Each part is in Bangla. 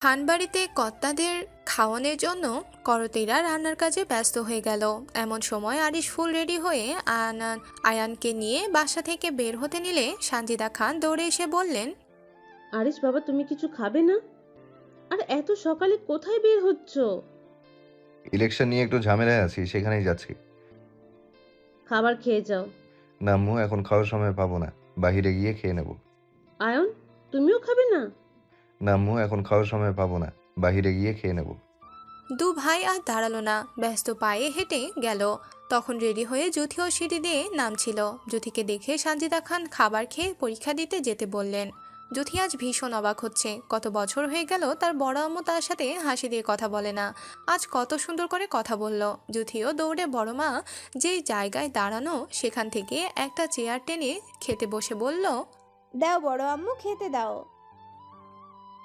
খানবাড়িতে কর্তাদের খাওয়ানোর জন্য করতিরা রান্নার কাজে ব্যস্ত হয়ে গেল। এমন সময় আরিশ ফুল রেডি হয়ে আয়ানকে নিয়ে বাসা থেকে বের হতে নিলে সানজিদা খান দৌড়ে এসে বললেন, আরিশ বাবা, তুমি কিছু খাবে না? আর এত সকালে কোথায় বের হচ্ছ? ইলেকশন নিয়ে একটু ঝামেলায় আছি, সেখানেই যাচ্ছি। খাবার খেয়ে যাও। না আম্মু, এখন খাওয়ার সময় পাবো না, বাহিরে গিয়ে খেয়ে নেব। আয়ন, তুমিও খাবে না? না আম্মু, এখন খাওয়ার সময় পাবো না, বাহিরে গিয়ে খেয়ে নেব। দু ভাই আর দাঁড়ালো না, ব্যস্ত পায়ে হেঁটে গেল। তখন রেডি হয়ে জুথিও সিঁড়ি দিয়ে নামছিল। জুথিকে দেখে সানজিদা খান খাবার খেয়ে পরীক্ষা দিতে যেতে বললেন। জুথি আজ ভীষণ অবাক হচ্ছে। কত বছর হয়ে গেল তার বড় আম্মু তার সাথে হাসি দিয়ে কথা বলে না। আজ কত সুন্দর করে কথা বলল। জুথিও দৌড়ে বড় মা যেই জায়গায় দাঁড়ানো সেখান থেকে একটা চেয়ার টেনে খেতে বসে বলল, দাও বড় আম্মু, খেতে দাও।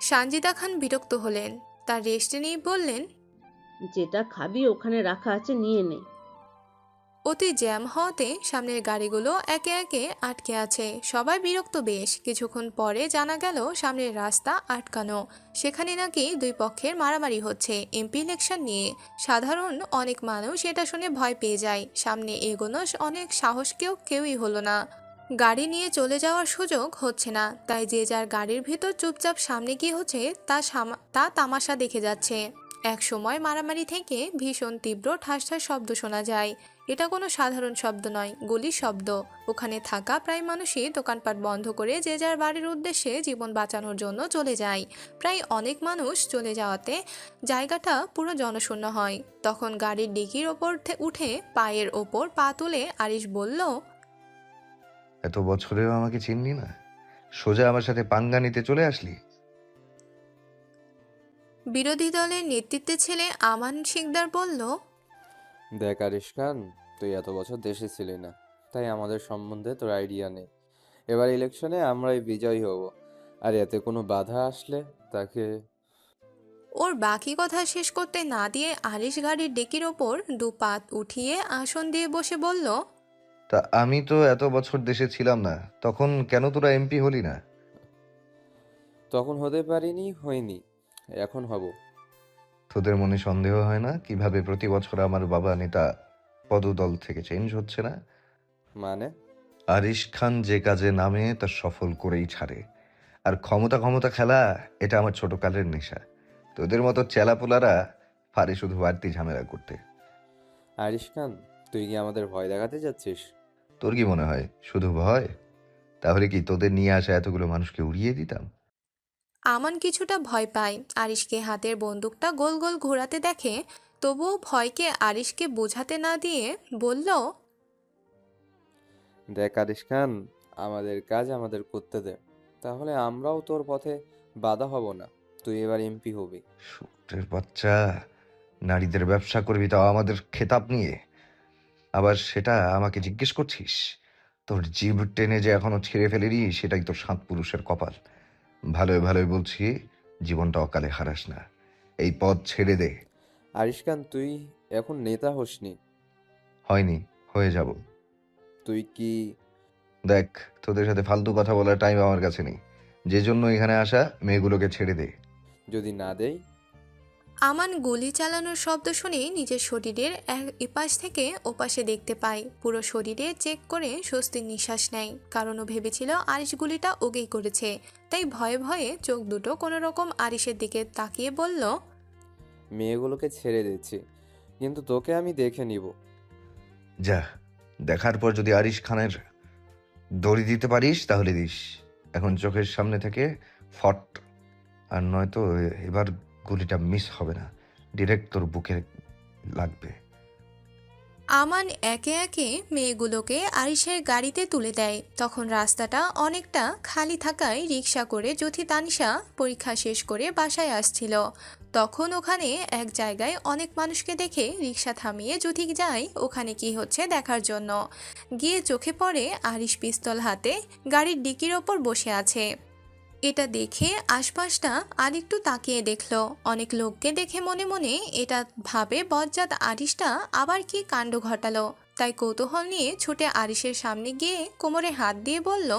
সানজিদা খান বিরক্ত হলেন। তার রেস্ট নিয়ে বললেন, যেটা খাবি ওখানে রাখা আছে, নিয়ে নে। অতি জ্যাম হওয়াতে সামনের গাড়িগুলো একে একে আটকে আছে। সবাই বিরক্ত। বেশ কিছুক্ষণ পরে জানা গেল সামনের রাস্তা আটকানো। সেখানে নাকি দুই পক্ষের মারামারি হচ্ছে এমপি ইলেকশন নিয়ে। সাধারণ অনেক মানুষ এটা শুনে ভয় পেয়ে যায়। সামনে এগোনো অনেক কেউই হলো না। গাড়ি নিয়ে চলে যাওয়ার সুযোগ হচ্ছে না, তাই যে যার গাড়ির ভিতর চুপচাপ সামনে কি হচ্ছে তা তামাশা দেখে যাচ্ছে। এক সময় মারামারি থেকে ভীষণ তীব্র ঠাস ঠাস শব্দ শোনা যায়। এটা কোনো সাধারণ শব্দ নয়, গুলির শব্দ। ওখানে থাকা প্রায় মানুষই দোকানপাট বন্ধ করে যে যার বাড়ির উদ্দেশ্যে জীবন বাঁচানোর জন্য চলে যায়। প্রায় অনেক মানুষ চলে যাওয়াতে জায়গাটা পুরো জনশূন্য হয়। তখন গাড়ির ডিকির ওপর উঠে পায়ের ওপর পা তুলে আরিশ বলল, এত বছরেও আমাকে চিনলি না? সোজা আমার সাথে পাঙ্গা নিতে চলে আসলি? বিরোধী দলের নেতৃত্বে ছেলে আমান শিকদার বলল, দেখ আরিশ খান, তুই এত বছর দেশে ছিলি না, তাই আমাদের সম্বন্ধে তোর আইডিয়া নেই। এবার ইলেকশনে আমরাই বিজয়ী হব, আর এতে কোনো বাধা আসলে তাকে। ওর বাকি কথা শেষ করতে না দিয়ে আরিশ গাড়ির ডেকির ওপর দু পা উঠিয়ে আসন দিয়ে বসে বলল, তা আমি তো এত বছর দেশে ছিলাম না, তখন কেন তোরা এমপি হলি না? তখন হতে পারিনি, হয়নি, এখন হব। তোদের মনে সন্দেহ হয় না কিভাবে প্রতি বছর আমার বাবা নেতা পদদল থেকে চেঞ্জ হচ্ছে না? মানে? আরিশ খান যে কাজে নামে তা সফল করেই ছাড়ে। আর ক্ষমতা ক্ষমতা খেলা, এটা আমার ছোটকালের নেশা। তোদের মতো চেলাপোলারা পারে শুধু বাড়তি ঝামেলা করতে। আরিশ খান, তুই কি আমাদের ভয় দেখাতে যাচ্ছিস? তোর কি মনে হয় শুধু ভয়? তাহলে কি তোদের নিয়ে আসা এতগুলো মানুষকে উড়িয়ে দিতাম? আমান কিছুটা ভয় পায়। আরিশকে হাতের বন্দুকটা গোল গোল ঘোরাতে দেখে। তবুও ভয়কে আরিশকে বোঝাতে না দিয়ে বলল, দেখ আরিশ খান, আমাদের কাজ আমাদের করতে দে, তাহলে আমরাও তোর পথে বাধা হব না। তুই এবার এমপি হবি। শুটের বাচ্চা, নারীদের ব্যবসা করবি তাও আমাদের খেতাব নিয়ে, আবার সেটা আমাকে জিজ্ঞেস করছিস? তোর জিভ টেনে যে এখনো ছিঁড়ে ফেলেনি, সেটাই তোর সাত পুরুষের কপাল। ভালোই ভালোই বলছি, জীবনটা অকালে হারাস না, এই পথ ছেড়ে দে। আরিশ খান, তুই এখন নেতা হসনি। হয়নি, হয়ে যাব। তুই কি? দেখ, তোদের সাথে ফালতু কথা বলার টাইম আমার কাছে নেই। যে জন্য এখানে আসা, মেয়েগুলোকে ছেড়ে দে। যদি না দেই? আমান গুলি চালানোর শব্দ শুনে নিজের শরীরের এপাশ থেকে ওপাশে দেখতে পায়। পুরো শরীরে চেক করে স্বস্তির নিঃশ্বাস নেয়, কারণ ও ভেবেছিল আরিশ গুলিটা ওকেই করেছে। তাই ভয়ে ভয়ে চোখ দুটো কোনো রকম আরিশের দিকে তাকিয়ে বলল, মেয়েগুলোকে ছেড়ে দিচ্ছি, কিন্তু তোকে আমি দেখে নিব। যা, দেখার পর যদি আরিশ খানের দড়ি দিতে পারিস তাহলে দিস। এখন চোখের সামনে থেকে ফট। আর নয়তো এবার গুলিটা মিস হবে না, ডিরেক্ট তোর বুকে লাগবে। আমান একে একে মেয়েগুলোকে আরিশের গাড়িতে তুলে দেয়। তখন রাস্তাটা অনেকটা খালি থাকায় রিক্সা করে যুথি তানিশা পরীক্ষা শেষ করে বাসায় আসছিল। তখন ওখানে এক জায়গায় অনেক মানুষকে দেখে রিক্সা থামিয়ে যুথি যায় ওখানে কি হচ্ছে দেখার জন্য। গিয়ে চোখে পড়ে আরিশ পিস্তল হাতে গাড়ির ডিকির ওপর বসে আছে। এটা দেখে আশপাশটা আরেকটু তাকিয়ে দেখলো। অনেক লোককে দেখে মনে মনে এটা ভাবে বজ্জাত আরিশটা আবার কি কাণ্ড ঘটালো। তাই কৌতূহল নিয়ে ছুটে আরিশের সামনে গিয়ে কোমরে হাত দিয়ে বলল,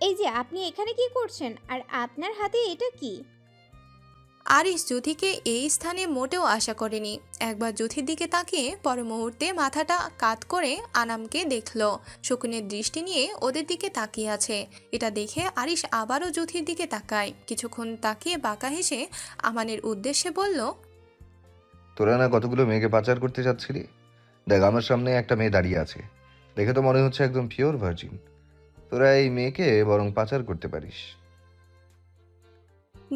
এই যে আপনি এখানে কি করছেন, আর আপনার হাতে এটা কি? আরিশ জ্যোতিকে এই স্থানে মোটেও আশা করেনি। একবার জ্যোতির দিকে তাকিয়ে পর মুহূর্তে মাথাটা কাত করে আনামকে দেখলো শকুনের দৃষ্টি নিয়ে ওদের দিকে তাকিয়ে আছে। এটা দেখে আরিশ আবারও জ্যোতির দিকে তাকায়। কিছুক্ষণ তাকিয়ে বাঁকা হেসে আমানের উদ্দেশ্যে বলল, তোরা না কতগুলো মেয়েকে পাচার করতে যাচ্ছিলি? দেখ, আমার সামনে একটা মেয়ে দাঁড়িয়ে আছে, দেখে তো মনে হচ্ছে একদম পিওর ভার্জিন। তোরা এই মেয়েকে বরং পাচার করতে পারিস।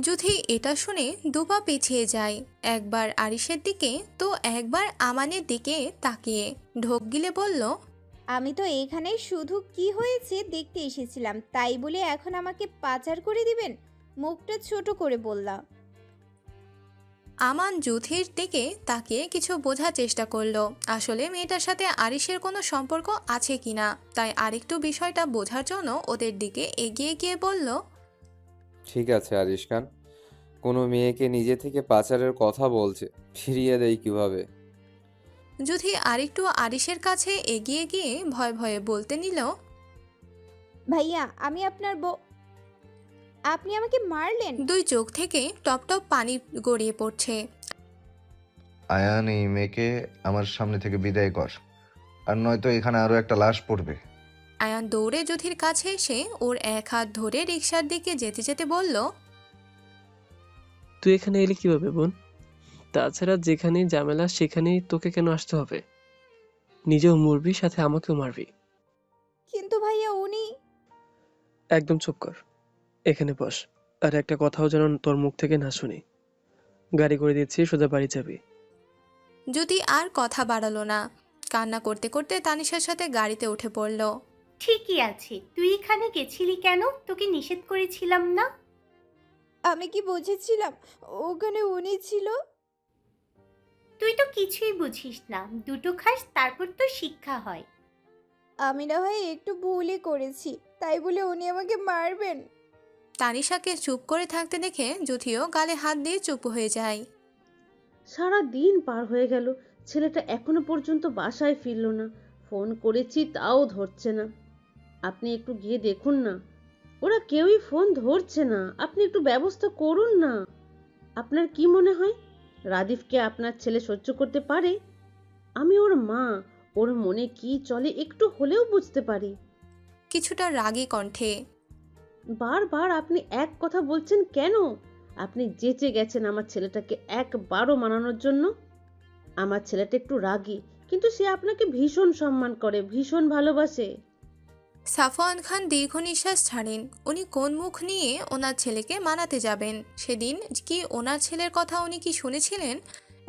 জ্যোতি এটা শুনে দুপা পিছিয়ে যায়, একবার আরিশের দিকে তো একবার আমানের দিকে তাকিয়ে ঢোক গিলে বলল, আমি তো এখানে শুধু কি হয়েছে দেখতে এসেছিলাম, তাই বলে এখন আমাকে পাচার করে দিবেন? মুখটা ছোট করে বললাম। আমান জ্যোতির দিকে তাকিয়ে কিছু বোঝার চেষ্টা করলো আসলে মেয়েটার সাথে আরিশের কোনো সম্পর্ক আছে কিনা। তাই আরেকটু বিষয়টা বোঝার জন্য ওদের দিকে এগিয়ে গিয়ে বলল, ঠিক আছে আরিশ খান, কোনো মেয়েকে নিজে থেকে পাচারের কথা বলছে, ফিরিয়ে দেয় কিভাবে? জ্যোতি আরেকটু আরিশের কাছে এগিয়ে গিয়ে ভয়ে ভয়ে বলতে নিল, ভাইয়া আমি আপনার আপনি আমাকে মারলেন? দুই চোখ থেকে টপ টপ পানি গড়িয়ে পড়ছে। আয়ান, এই মেয়েকে আমার সামনে থেকে বিদায় কর, আর নয়তো এখানে আরো একটা লাশ পড়বে। আয়ান দৌড়ে জ্যোতির কাছে এসে ওর এক হাত ধরে রিকশার দিকে যেতে যেতে বলল, তুই এখানে এলি কিভাবে বোন? তাছাড়া যেখানেই ঝামেলা সেখানেই তোকে কেন আসতে হবে? নিজেও মরবি, সাথে আমাকেও মারবি। কিন্তু ভাইয়া উনি। একদম চুপ কর, এখানে বস। আর একটা কথাও যেন তোর মুখ থেকে না শুনি। গাড়ি করে দিচ্ছি, সোজা বাড়ি যাবি। জ্যোতি আর কথা বাড়ালো না, কান্না করতে করতে তানিশার সাথে গাড়িতে উঠে পড়ল। ঠিকই আছে, তুই এখানে গেছিলি কেন? তোকে নিষেধ করেছিলাম না? আমি কি বুঝেছিলাম ওখানে উনি ছিল? তুই তো কিছুই বুঝিস না, দুটো খাস তারপর তো শিক্ষা হয়। আমি না হয় একটু ভুলই করেছি, তাই বলে উনি আমাকে মারবেন? তানিশাকে চুপ করে থাকতে দেখে জ্যোতিও গালে হাত দিয়ে চুপ হয়ে যায়। সারা দিন পার হয়ে গেল, ছেলেটা এখনো পর্যন্ত বাসায় ফিরলো না। ফোন করেছি তাও ধরছে না। আপনি একটু গিয়ে দেখুন না, ওরা কেউই ফোন ধরছে না। আপনি একটু ব্যবস্থা করুন না। আপনার কি মনে হয় রাদিফকে আপনার ছেলে সহ্য করতে পারে? আমি ওর মা, ওর মনে কি চলে একটু হলেও বুঝতে পারি। কিছুটা রাগী কণ্ঠে, বারবার আপনি এক কথা বলছেন কেন? আপনি যেচে গেছেন আমার ছেলেটাকে একবারও মানানোর জন্য। আমার ছেলেটা একটু রাগী, কিন্তু সে আপনাকে ভীষণ সম্মান করে, ভীষণ ভালোবাসে। সাফওয়ান খান দীর্ঘ নিঃশ্বাস ছাড়েন। উনি কোন মুখ নিয়ে ওনার ছেলেকে মানাতে যাবেন? সেদিন কি ওনার ছেলের কথা উনি কি শুনেছিলেন?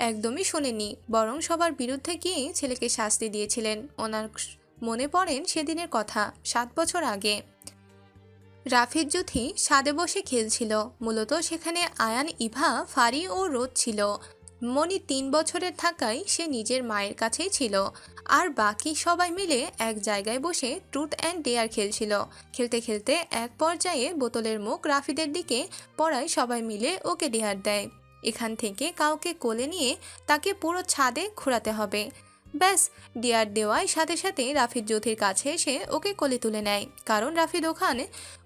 একদমই শোনেননি, বরং সবার বিরুদ্ধে গিয়ে ছেলেকে শাস্তি দিয়েছিলেন। ওনার মনে পড়েন সেদিনের কথা, 7 বছর আগে। রাফিদ জ্যোতি ছাদে বসে খেলছিল। মূলত সেখানে আয়ান, ইভা, ফারি ও রোদ ছিল। মনি 3 বছরের থাকায় সে নিজের মায়ের কাছেই ছিল, আর বাকি সবাই মিলে এক জায়গায় বসে ট্রুথ অ্যান্ড ডেয়ার খেলছিল। খেলতে খেলতে এক পর্যায়ে বোতলের মুখ রাফিদের দিকে পড়ায় সবাই মিলে ওকে ডেয়ার দেয়, এখান থেকে কাউকে কোলে নিয়ে তাকে পুরো ছাদে ঘোরাতে হবে। ব্যাস, ডেয়ার দেওয়ার সাথে সাথে রাফিদ জ্যোতির কাছে এসে ওকে কোলে তুলে নেয়, কারণ রাফিদ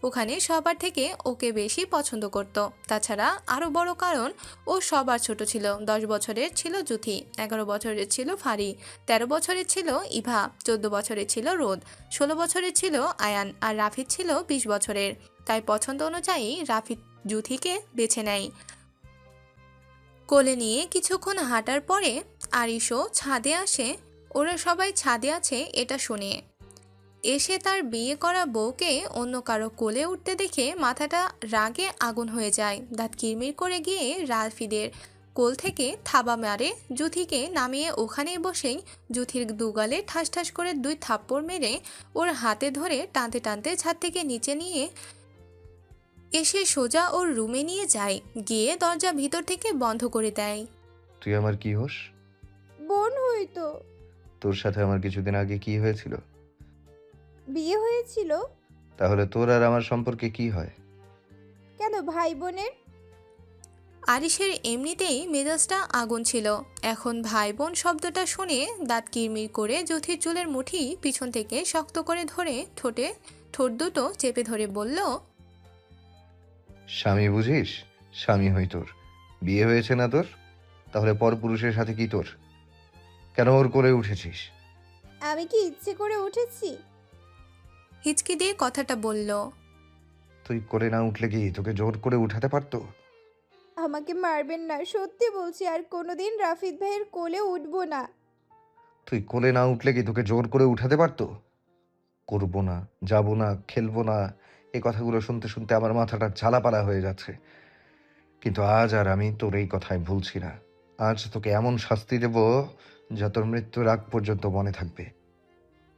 ওখানে সবার থেকে ওকে বেশি পছন্দ করত। তাছাড়া আরও বড় কারণ, ও সবার ছোট ছিল। 10 বছরের ছিল জ্যোতি, 11 বছরের ছিল ফারি, 13 বছরের ছিল ইভা, 14 বছরের ছিল রোদ, 16 বছরের ছিল আয়ান, আর রাফিদ ছিল 20 বছরের। তাই পছন্দ অনুযায়ী রাফিদ জ্যোতিকে বেছে নেয়। কোলে নিয়ে কিছুক্ষণ হাঁটার পরে আরিশও ছাদে আসে। ওরা সবাই ছাদে আছে এটা শুনে এসে তার বিয়ে করা বউকে অন্য কারো কোলে উঠতে দেখে মাথাটা রাগে আগুন হয়ে যায়। দাঁত কিরমির করে গিয়ে রাফিদের কোল থেকে থাবা মারে জুথিকে নামিয়ে ওখানেই বসেই জুথির দুগালে ঠাস ঠাস করে 2 থাপ্পড় মেরে ওর হাতে ধরে টানতে টানতে ছাদ থেকে নিচে নিয়ে এসে সোজা ওর রুমে নিয়ে যায়। গিয়ে দরজা ভিতর থেকে বন্ধ করে দেয়। তুই আমার কি হোস? বোন হইতো। তোর সাথে আমার কিছুদিন আগে কি হয়েছিল? বিয়ে হয়েছিল। তাহলে তোর আর আমার সম্পর্কে কি হয়? কেন ভাই বোনের? আরিশের এমনিতেই মেজাজটা আগুন ছিল, এখন ভাই বোন শব্দটা শুনে দাঁত কিরমির করে জুথির চুলের মুঠি পিছন থেকে শক্ত করে ধরে ঠোঁট দুটো চেপে ধরে বলল, স্বামী বুঝিস? স্বামী হই তোর, বিয়ে হয়েছে না তোর? তাহলে পরপুরুষের সাথে কি তোর? কেন ওর করে উঠেছিস? আমি কি ইচ্ছে করে উঠেছি? হিচকি দিয়ে কথাটা বলল। তুই করে না উঠলে কি তোকে জোর করে উঠাতে পারতো? আমাকে মারবেন না, সত্যি বলছি, আর কোনোদিন রাফিদ ভাইয়ের কোলে উঠবো না। তুই কোলে না উঠলে কি তোকে জোর করে উঠাতে পারতো? করবো না, যাবো না, খেলবো না, এই কথাগুলো শুনতে শুনতে আমার মাথাটা ঝালাপালা হয়ে যাচ্ছে। কিন্তু আজ আর আমি তোর এই কথায় ভুলছি না। আজ তোকে এমন শাস্তি দেব যা তোর মৃত্যুর আগ পর্যন্ত মনে থাকবে।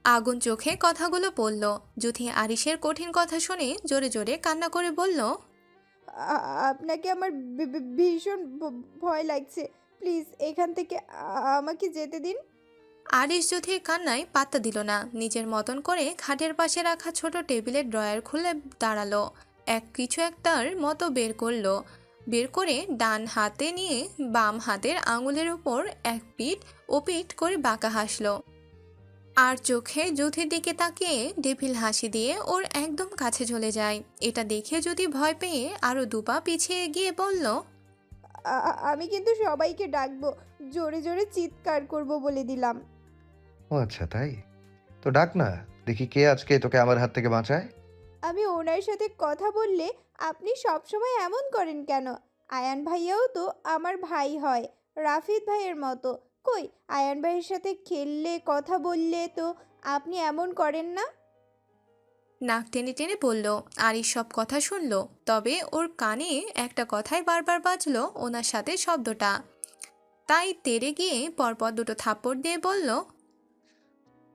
আগুন চোখে কথাগুলো বলল। যুথি আরিশের কঠিন কথা শুনে জোরে জোরে কান্না করে বলল, আপনাকে আমার ভীষণ ভয় লাগছে, প্লিজ এখান থেকে আমাকে যেতে দিন। আরিশ যুথির কান্নায় পাত্তা দিল না। নিজের মতন করে খাটের পাশে রাখা ছোট টেবিলের ড্রয়ার খুলে দাঁড়ালো। কিছু একটার মতো বের করে ডান হাতে নিয়ে বাম হাতের আঙুলের উপর এক পিঠ ও পিঠ করে বাঁকা হাসলো। আর চোখে যুথির দিকে তাকিয়ে ডেভিল হাসি দিয়ে ওর একদম কাছে চলে যায়। এটা দেখে যদি ভয় পেয়ে আরো দুপা পিছিয়ে গিয়ে বলল, আমি কিন্তু সবাইকে ডাকবো, জোরে জোরে চিৎকার করব বলে দিলাম। ও আচ্ছা তাই? তো ডাক না, দেখি কে আজকে তোকে আমার হাত থেকে বাঁচায়। আমি ওনার সাথে কথা বললে আপনি সবসময় এমন করেন কেন? আয়ান ভাইয়াও তো আমার ভাই হয়, রাফিদ ভাইয়ের মতো। কই, আয়ান ভাইয়ের সাথে খেললে কথা বললে তো আপনি এমন করেন না। নাক টেনে টেনে বলল। আরিশ সব কথা শুনলো, তবে ওর কানে একটা কথাই বারবার বাজলো, ওনার সাথে শব্দটা। তাই তেড়ে গিয়ে পরপর দুটো থাপ্পড় দিয়ে বলল,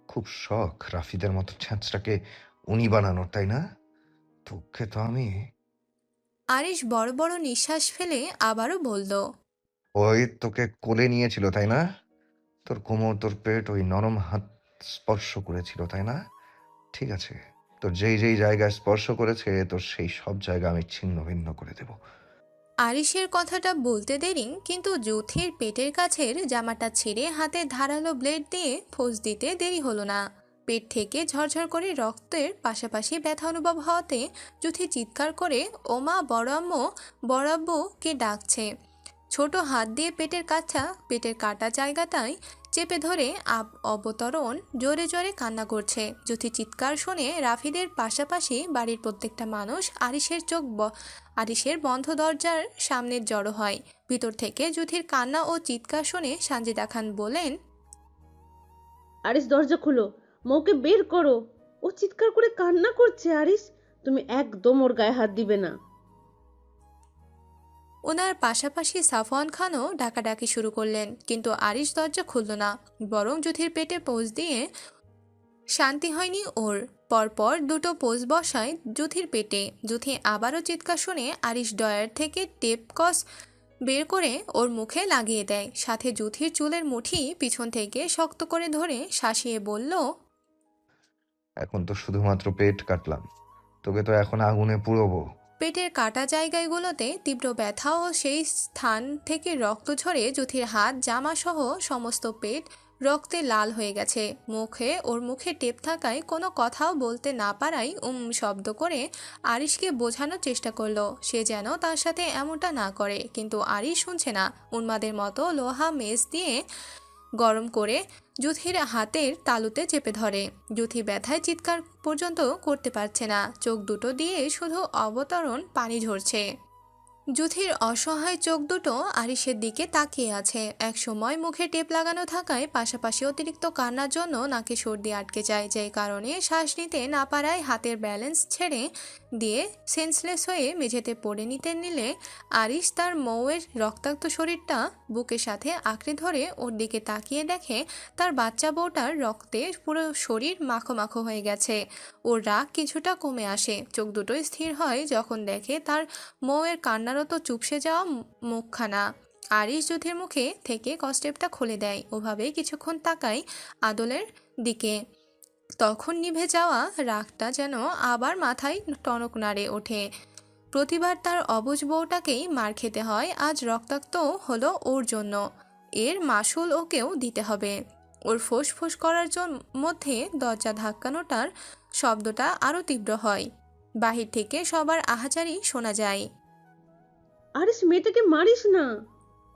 খুব শখ রাফিদের মতো ছ্যাঁচটাকে উনি বানানোর, তাই না? তোকে তো আমি। আরিশ বড় বড় নিঃশ্বাস ফেলে আবারও বলল, ওই তোকে কোলে নিয়েছিল, তাই না? তোর কোমর, তোর পেট, ওই নরম হাত স্পর্শ করেছিল, তাই না? ঠিক আছে, তোর যেই যেই জায়গায় স্পর্শ করেছে তোর সেই সব জায়গা আমি ছিন্ন ভিন্ন করে দেব। আরিশের কথাটা বলতে দেরি, কিন্তু যুথির পেটের কাছের জামাটা ছিঁড়ে হাতে ধারালো ব্লেড দিয়ে ফোঁস দিতে দেরি হলো না। পেট থেকে ঝরঝর করে রক্তের পাশাপাশি ব্যথা অনুভব হওয়াতে যুথি চিৎকার করে ওমা বড় আম্মু, বড় আব্বুকে ডাকছে। ছোট হাত দিয়ে পেটের কাটা জায়গাটায় চেপে ধরে অবতরণ জোরে জোরে কান্না করছে। যুথি চিৎকার শুনে রাফিদের পাশাপাশি বাড়ির প্রত্যেকটা মানুষ আরিশের বন্ধ দরজার সামনে জড়ো হয়। ভিতর থেকে যুথির কান্না ও চিৎকার শুনে সানজিদা খান বলেন, আরিস দরজা খুলো, মৌকে বের করো, ও চিৎকার করে কান্না করছে। আরিস, তুমি একদম ওর গায়ে হাত দিবে না। ওনার পাশাপাশি সাফওয়ান খানও ডাকাডাকি শুরু করলেন, কিন্তু আরিশ দরজা খুলল না, বরং যুথির পেটে পোঁচ দিয়ে শান্তি হয়নি ওর। পরপর দুটো পোজ বসায় যুথির পেটে। যুথি আবারও চিৎকার শুনে আরিশ ডয়ার থেকে টেপ কস বের করে ওর মুখে লাগিয়ে দেয়, সাথে যুথির চুলের মুঠি পিছন থেকে শক্ত করে ধরে শাসিয়ে বলল, এখন তো শুধুমাত্র পেট কাটলাম, তোকে তো এখন আগুনে পুড়বো। পেটের কাটা জায়গাগুলোতে তীব্র ব্যথা ও সেই স্থান থেকে রক্ত ঝরে যুথির হাত জামা সহ সমস্ত পেট রক্তে লাল হয়ে গেছে। ওর মুখে টেপ থাকায় কোনো কথাও বলতে না পারায় শব্দ করে আরিশকে বোঝানোর চেষ্টা করলো সে যেন তার সাথে এমনটা না করে, কিন্তু আরিশ শুনছে না। উন্মাদের মতো লোহা মেজ দিয়ে গরম করে যুথির হাতের তালুতে চেপে ধরে। যুথি ব্যথায় চিৎকার পর্যন্ত করতে পারছে না, চোখ দুটো দিয়ে শুধু অবতরণ পানি ঝরছে। যুথির অসহায় চোখ দুটো আরিশের দিকে তাকিয়ে আছে। এক সময় মুখে টেপ লাগানো থাকায় পাশাপাশি অতিরিক্ত কান্নার জন্য নাকে সর্দি আটকে যায়, যেই কারণে শ্বাস নিতে না পারায় হাতের ব্যালেন্স ছেড়ে দিয়ে সেন্সলেস হয়ে মেঝেতে পড়ে নিলে আরিশ তার মৌয়ের রক্তাক্ত শরীরটা বুকের সাথে আঁকড়ে ধরে ওর দিকে তাকিয়ে দেখে তার বাচ্চা বউটার রক্তে পুরো শরীর মাখো মাখো হয়ে গেছে। ওর রাগ কিছুটা কমে আসে, চোখ দুটো স্থির হয় যখন দেখে তার মৌয়ের কান্নারত চুপসে যাওয়া মুখখানা। আরিশ যুথির মুখে থেকে কস্টেপটা খুলে দেয়, ওভাবেই কিছুক্ষণ তাকায় আদলের দিকে। তখন নিভে যাওয়া রাগটা যেন আবার মাথায় টনক নাড়ে ওঠে। প্রতিবার তার অবুঝ বউটাকেই মার খেতে হয়, আজ রক্তাক্ত হলো ওর জন্য, এর মাসুল ওকেও দিতে হবে। ওর ফোঁস করার মধ্যে দরজা ধাক্কানোটার শব্দটা আরও তীব্র হয়। বাহির থেকে সবার আহাজারি শোনা যায়। আরিস, মেয়েটাকে মারিস না।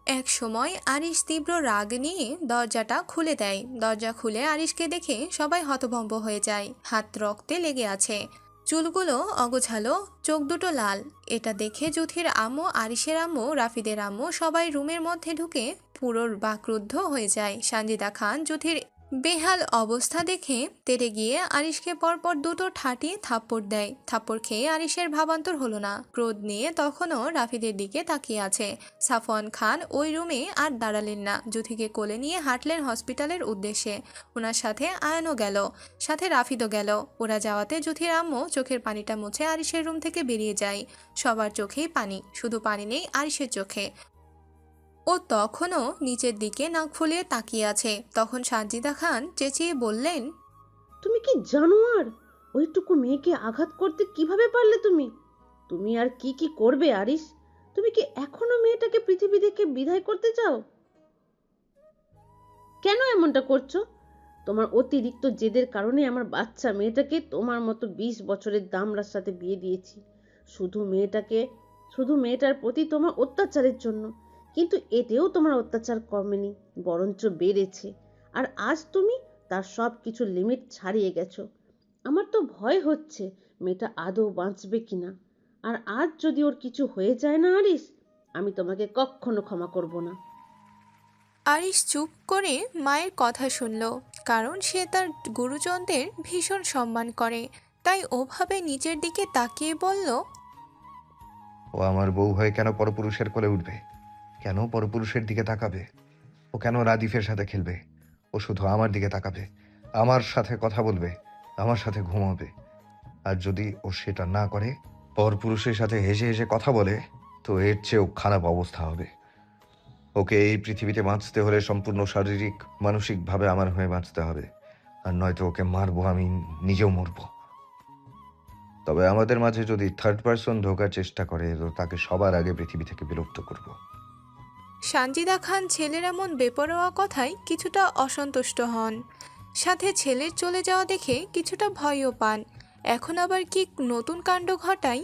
এক সময় আরিশ তীব্র রাগ নিয়ে দরজাটা খুলে দেয়। দরজা খুলে আরিশকে দেখে সবাই হতভম্ব হয়ে যায়। হাত রক্তে লেগে আছে, চুলগুলো অগোছালো, চোখ দুটো লাল। এটা দেখে জুথির আম্মু, আরিশের আম্মু, রাফিদের আম্মু সবাই রুমের মধ্যে ঢুকে পুরো বাকরুদ্ধ হয়ে যায়। সানজিদা খান জুথির বেহাল অবস্থা দেখে তেড়ে গিয়ে আরিশকে পরপর দুটো ঠাটিয়ে থাপ্পড় দেয়। থাপ্পড় খেয়ে আরিশের ভাবান্তর হলো না। ক্রোধ নিয়ে তখনও রাফিদের দিকে তাকিয়ে আছে। সাফওয়ান খান ওই রুমে আর দাঁড়ালেন না, জুথিকে কোলে নিয়ে হাঁটলেন হসপিটালের উদ্দেশ্যে। ওনার সাথে আয়ানও গেল, সাথে রাফিদও গেল। ওরা যাওয়াতে জুথির আম্মু চোখের পানিটা মুছে আরিশের রুম থেকে বেরিয়ে যায়। সবার চোখেই পানি, শুধু পানি নেই আরিশের চোখে। ও তখনও নিচের দিকে নাক ফুলিয়ে তাকিয়ে আছে। তখন সানজিদা খান চেঁচিয়ে বললেন, তুমি কি জানোয়ার? ওইটুকু মেয়েকে আঘাত করতে কিভাবে পারলে তুমি? তুমি আর কি কি করবে আরিস? তুমি কি এখনো মেয়েটাকে পৃথিবী থেকে বিদায় করতে চাও? কেন এমনটা করছো? তোমার অতিরিক্ত জেদের কারণে আমার বাচ্চা মেয়েটাকে তোমার মতো 20 বছরের দামড়ার সাথে বিয়ে দিয়েছি, শুধু মেয়েটার প্রতি তোমার অত্যাচারের জন্য। কিন্তু এতেও তোমার অত্যাচার কমেনি, বরঞ্চ বেড়েছে। আর আজ তুমি তার সব কিছু লিমিট ছাড়িয়ে গেছো। আমার তো ভয় হচ্ছে মেয়েটা আদৌ বাঁচবে কিনা। আর আজ যদি ওর কিছু হয়ে যায় না আরিস, আমি তোমাকে কখনো ক্ষমা করব না। আরিশ চুপ করে মায়ের কথা শুনল, কারণ সে তার গুরুজনদের ভীষণ সম্মান করে। তাই ওভাবে নিচের দিকে তাকিয়ে বলল, ও আমার বউ হয়ে কেন পরপুরুষের কোলে উঠবে? কেন পরপুরুষের দিকে তাকাবে? ও কেন রাদিফের সাথে খেলবে? ও শুধু আমার দিকে তাকাবে, আমার সাথে কথা বলবে, আমার সাথে ঘুমাবে। আর যদি ও সেটা না করে, পরপুরুষের সাথে হেসে হেসে কথা বলে, তো এর চেয়েও খারাপ অবস্থা হবে। ওকে এই পৃথিবীতে বাঁচতে হলে সম্পূর্ণ শারীরিক মানসিকভাবে আমার হয়ে বাঁচতে হবে। আর নয়তো ওকে মারবো, আমি নিজেও মরবো। তবে আমাদের মাঝে যদি থার্ড পার্সন ঢোকার চেষ্টা করে, তো তাকে সবার আগে পৃথিবী থেকে বিলুপ্ত করব। সানজিদা খান ছেলের এমন বেপরোয়া কথায় কিছুটা অসন্তুষ্ট হন, সাথে ছেলের চলে যাওয়া দেখে কিছুটা ভয়ও পান। এখন আবার কি নতুন কাণ্ড ঘটায়।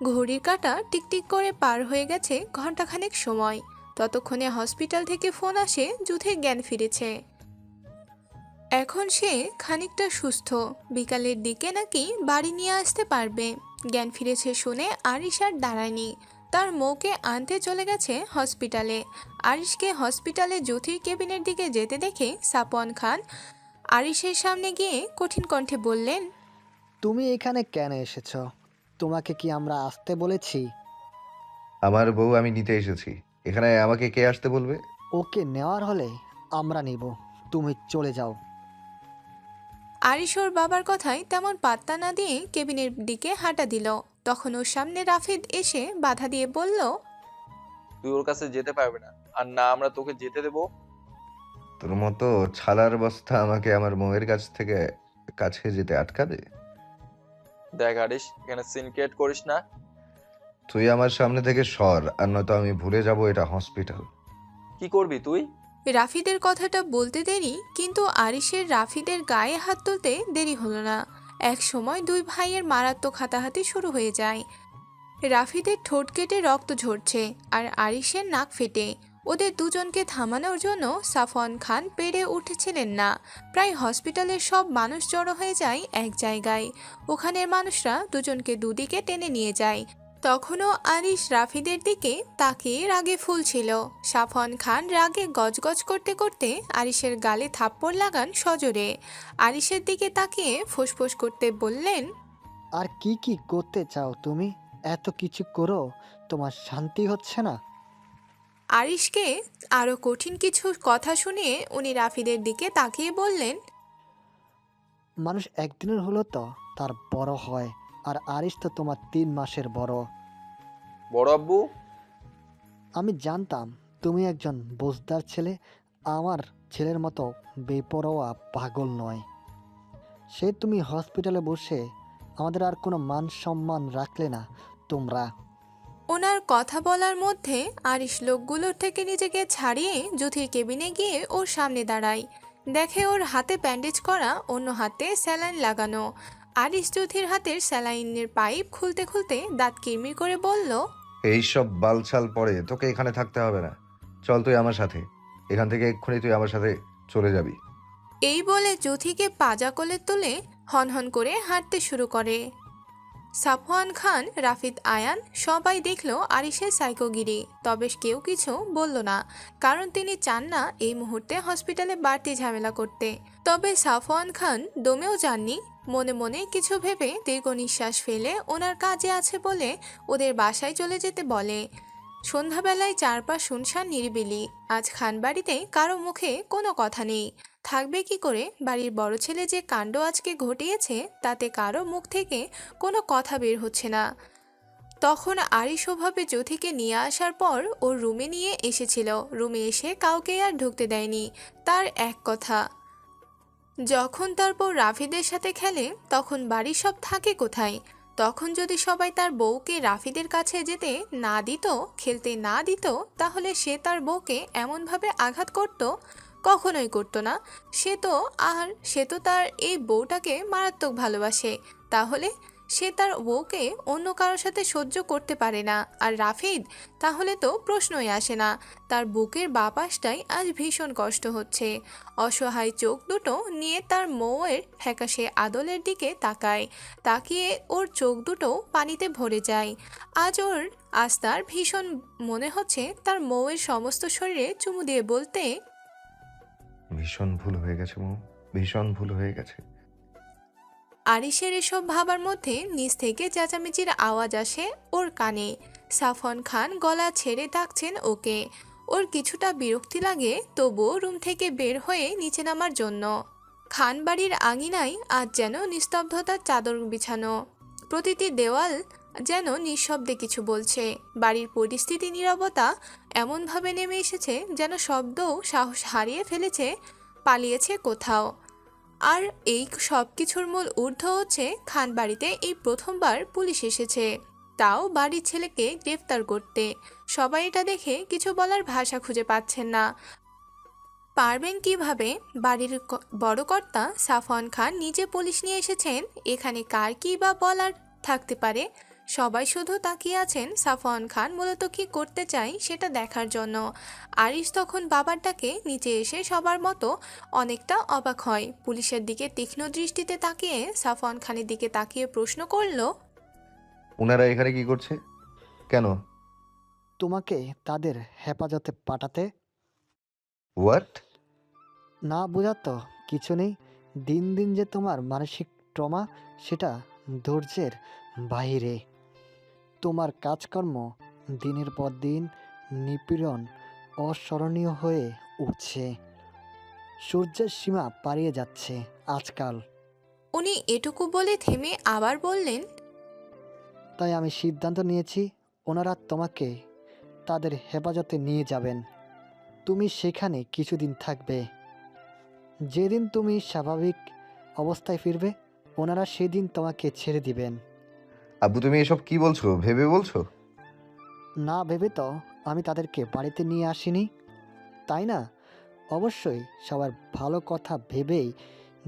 ঘড়ির কাঁটা টিকটিক করে পার হয়ে গেছে ঘন্টাখানেক সময়। ততক্ষণে হসপিটাল থেকে ফোন আসে জুথের জ্ঞান ফিরেছে। এখন সে খানিকটা সুস্থ, বিকালের দিকে নাকি বাড়ি নিয়ে আসতে পারবে। জ্ঞান ফিরেছে শুনে আরিশ আর দাঁড়ায়নি, তার মৌকে আনতে চলে গেছে হসপিটালে। আরিশকে হসপিটালে জ্যোতির কেবিনের দিকে যেতে দেখে সাপওয়ান খান আরিশের সামনে গিয়ে কঠিন কণ্ঠে বললেন, তুমি এখানে কেন এসেছ? তোমাকে কি আমরা আসতে বলেছি? আমার বউ আমি নিতে এসেছি, এখানে আমাকে কে আসতে বলবে? ওকে নেওয়ার হলে আমরা নিব, তুমি চলে যাও। আরিশ ওর বাবার কথায় তেমন পাত্তা না দিয়ে কেবিনের দিকে হাঁটা দিল। তখন ওর সামনে রাফিদ এসে বাধা দিয়ে বলল, তুই ওর কাছে যেতে পারবি না, আর না আমরা তোকে যেতে দেবো। তোর মতো ছালার বস্তা আমাকে আমার বউয়ের কাছে যেতে আটকাবে? দেখ আরিশ, এখানে সিন ক্রিয়েট করিস না। তুই আমার সামনে থেকে সর, আর নয়তো আমি ভুলে যাব এটা হসপিটাল। কি করবি তুই? রাফিদের কথাটা বলতে দেরি, কিন্তু আরিশের রাফিদের গায়ে হাত তুলতে দেরি হলো না। এক সময় দুই ভাইয়ের মারাত্মক হাতাহাতি শুরু হয়ে যায়। রাফিদের ঠোঁট কেটে রক্ত ঝরছে, আর আরিশের নাক ফেটে। ওদের দুজনকে থামানোর জন্য সাফওয়ান খান পেরে উঠেছিলেন না। প্রায় হসপিটালের সব মানুষ জড়ো হয়ে যায় এক জায়গায়। ওখানের মানুষরা দুজনকে দুদিকে টেনে নিয়ে যায়। তখনও আরিশ রাফিদের দিকে তাকিয়ে রাগে ফুলছিল। সাফওয়ান খান রাগে গজগজ করতে করতে আরিশের গালে থাপ্পড় লাগান সজোরে। আরিশের দিকে তাকিয়ে ফোঁসফোঁস করতে বললেন, আর কি কি করতে চাও তুমি? এত কিছু করো, তোমার শান্তি হচ্ছে না? আরিশকে আরও কঠিন কিছু কথা শুনিয়ে উনি রাফিদের দিকে তাকিয়ে বললেন, মানুষ একদিনের হলো তো তার বড় হয়, আর আরিস তো তোমার 3 মাসের বড়। বড় আব্বু, আমি জানতাম তুমি একজন বুঝদার ছেলে, আমার ছেলের মতো বেপরোয়া পাগল নয়। সে তুমি হসপিটালে বসে আমাদের আর কোনো মান সম্মান রাখলে না তোমরা। ওনার কথা বলার মধ্যে আরিশ লোকগুলোর থেকে নিজেকে ছাড়িয়ে জ্যোতির কেবিনে গিয়ে ওর সামনে দাঁড়ায়। দেখে ওর হাতে ব্যান্ডেজ করা, অন্য হাতে স্যালাইন লাগানো। আরিশ জ্যোতির হাতের স্যালাইনের পাইপ খুলতে খুলতে দাঁত কিরমির করে বলল, এইসব বালছাল পরে তোকে এখানে থাকতে হবে না। চল তুই আমার সাথে, এখান থেকে এক্ষুনি তুই আমার সাথে চলে যাবি। এই বলে যুথিকে পাজা কোলে তুলে হনহন করে হাঁটতে শুরু করে। সাফওয়ান খান, রাফিদ, আয়ান সবাই দেখলো আরিশের সাইকোগিরি, তবে কেউ কিছু বলল না, কারণ তিনি চান না এই মুহূর্তে হসপিটালে বাড়তি ঝামেলা করতে। তবে সাফওয়ান খান দমেও যাননি, মনে মনে কিছু ভেবে দীর্ঘ নিঃশ্বাস ফেলে ওনার কাজে আছে বলে ওদের বাসায় চলে যেতে বলে। সন্ধ্যাবেলায় চারপাশ শুনশান নিরিবিলি। আজ খানবাড়িতে কারো মুখে কোনো কথা নেই। থাকবে কি করে? বাড়ির বড় ছেলে যে কাণ্ড আজকে ঘটিয়েছে তাতে কারো মুখ থেকে কোনো কথা বের হচ্ছে না। তখন আরিশ ওভাবে জ্যোতিকে নিয়ে আসার পর ওর রুমে নিয়ে এসেছিল। রুমে এসে কাউকে আর ঢুকতে দেয়নি, তার এক কথা। যখন তারপর রাফিদের সাথে খেলে তখন বাড়ির সব থাকে কোথায়? তখন যদি সবাই তার বউকে রাফিদের কাছে যেতে না দিত, খেলতে না দিত, তাহলে সে তার বউকে এমনভাবে আঘাত করত? কখনোই করতো না। সে তো তার এই বউটাকে মারাত্মক ভালোবাসে, তাহলে সে তার বউকে অন্য কারোর সাথে সহ্য করতে পারে না। আর রাফিদ, তাহলে তো প্রশ্নই আসে না। তার বুকের বাপাসটাই আজ ভীষণ কষ্ট হচ্ছে। অসহায় চোখ দুটো নিয়ে তার মৌয়ের ফ্যাকাশে আদলের দিকে তাকায়। তাকিয়ে ওর চোখ দুটো পানিতে ভরে যায়। আজ তার ভীষণ মনে হচ্ছে তার মৌয়ের সমস্ত শরীরে চুমু দিয়ে বলতে, ভীষণ ভুল হয়ে গেছে মৌ, ভীষণ ভুল হয়ে গেছে। আরিশের এসব ভাবার মধ্যে নিচ থেকে চেঁচামেচির আওয়াজ আসে ওর কানে। সাফওয়ান খান গলা ছেড়ে ডাকছেন ওকে। ওর কিছুটা বিরক্তি লাগে, তবুও রুম থেকে বের হয়ে নিচে নামার জন্য। খান বাড়ির আঙিনায় আজ যেন নিস্তব্ধতার চাদর বিছানো। প্রতিটি দেওয়াল যেন নিঃশব্দে কিছু বলছে। বাড়ির পরিস্থিতি নীরবতা এমনভাবে নেমে এসেছে যেন শব্দও সাহস হারিয়ে ফেলেছে, পালিয়েছে কোথাও। আর এই সব কিছুর মূল ঊর্ধ্ব হচ্ছে খান বাড়িতে এই প্রথমবার পুলিশ এসেছে, তাও বাড়ির ছেলেকে গ্রেফতার করতে। সবাই এটা দেখে কিছু বলার ভাষা খুঁজে পাচ্ছেন না। পারবেন কিভাবে? বাড়ির বড় কর্তা সাফওয়ান খান নিজে পুলিশ নিয়ে এসেছেন, এখানে কার কি বা বলার থাকতে পারে? সবাই শুধু তাকিয়ে আছেন সাফওয়ান খান মূলত কি করতে চায় সেটা দেখার জন্য। আরিশ তখন বাবার ডাকে নিচে এসে সবার মতো অনেকটা অবাক হয়। পুলিশের দিকে তীক্ষ্ণ দৃষ্টিতে তাকিয়ে সাফওয়ান খানের দিকে তাকিয়ে প্রশ্ন করলো, ওনারা এখানে কি করছে? কেন? তোমাকে তাদের হেফাজতে পাঠাতে। হোয়াট? না বোঝার তো কিছু নেই। দিন দিন যে তোমার মানসিক ট্রমা সেটা ধৈর্যের বাইরে। তোমার কাজকর্ম দিনের পর দিন নিপীড়ন অস্মরণীয় হয়ে উঠছে। সূর্যের সীমা পাড়িয়ে যাচ্ছে আজকাল। উনি এটুকু বলে থেমে আবার বললেন, তাই আমি সিদ্ধান্ত নিয়েছি ওনারা তোমাকে তাদের হেফাজতে নিয়ে যাবেন। তুমি সেখানে কিছুদিন থাকবে। যেদিন তুমি স্বাভাবিক অবস্থায় ফিরবে ওনারা সেদিন তোমাকে ছেড়ে দিবেন। আব্বু তুমি এসব কি বলছো? ভেবে বলছো? না ভেবে তো আমি তাদেরকে বাড়িতে নিয়ে আসিনি, তাই না? অবশ্যই সবার ভালো কথা ভেবেই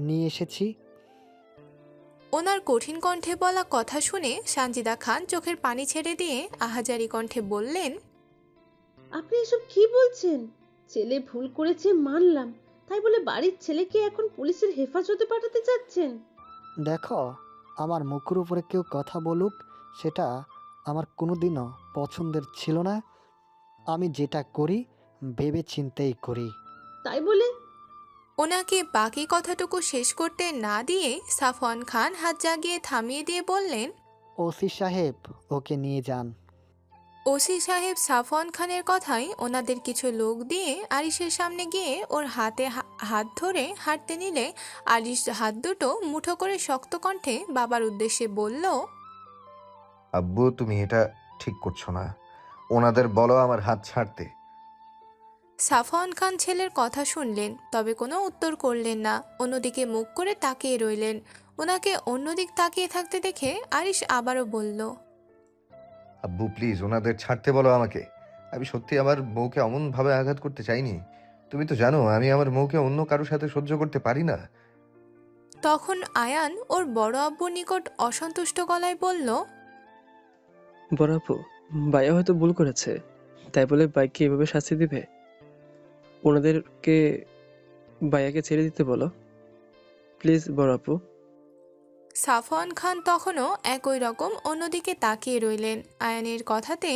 নিয়ে এসেছি। ওনার কঠিন কণ্ঠে বলা কথা শুনে সানজিদা খান চোখের পানি ছেড়ে দিয়ে আহাজারি কণ্ঠে বললেন, আপনি এসব কি বলছেন? ছেলে ভুল করেছে মানলাম, তাই বলে বাড়ির ছেলেকে এখন পুলিশের হেফাজতে পাঠাতে চাচ্ছেন? দেখো, আমার মুখের উপরে কেউ কথা বলুক সেটা আমার কোনোদিনও পছন্দের ছিল না। আমি যেটা করি ভেবে চিন্তেই করি। তাই বলে ওনাকে বাকি কথাটুকু শেষ করতে না দিয়ে সাফওয়ান খান হাত জাগিয়ে থামিয়ে দিয়ে বললেন, ওসি সাহেব ওকে নিয়ে যান। ওসি সাহেব সাফওয়ান খানের কথায় ওনাদের কিছু লোক দিয়ে আরিশের সামনে গিয়ে ওর হাতে হাত ধরে হাঁটতে নিলে আরিশ হাত দুটো মুঠো করে শক্ত কণ্ঠে বাবার উদ্দেশ্যে বলল, আব্বু তুমি এটা ঠিক করছো না, ওনাদের বলো আমার হাত ছাড়তে। সাফওয়ান খান ছেলের কথা শুনলেন, তবে কোনো উত্তর করলেন না। অন্যদিকে মুখ করে তাকিয়ে রইলেন। ওনাকে অন্যদিক তাকিয়ে থাকতে দেখে আরিশ আবারও বলল, আব্বু প্লিজ ওনাদের ছাড়তে বলো আমাকে। আমি সত্যি আমার বউকে অমনভাবে আঘাত করতে চাইনি। তুমি তো জানো আমি আমার বউকে অন্য কারোর সাথে সহ্য করতে পারি না। তখন আয়ান ওর বড় আব্বুর নিকট অসন্তুষ্ট গলায় বলল, বড় আপু, ভাইয়া হয়তো ভুল করেছে, তাই বলে ভাইকে এভাবে শাস্তি দিবে? ওনাদেরকে ভাইয়াকে ছেড়ে দিতে বলো প্লিজ বড় আপু। সাফওয়ান খান তখনও একই রকম অন্যদিকে তাকিয়ে রইলেন। আয়ানের কথাতে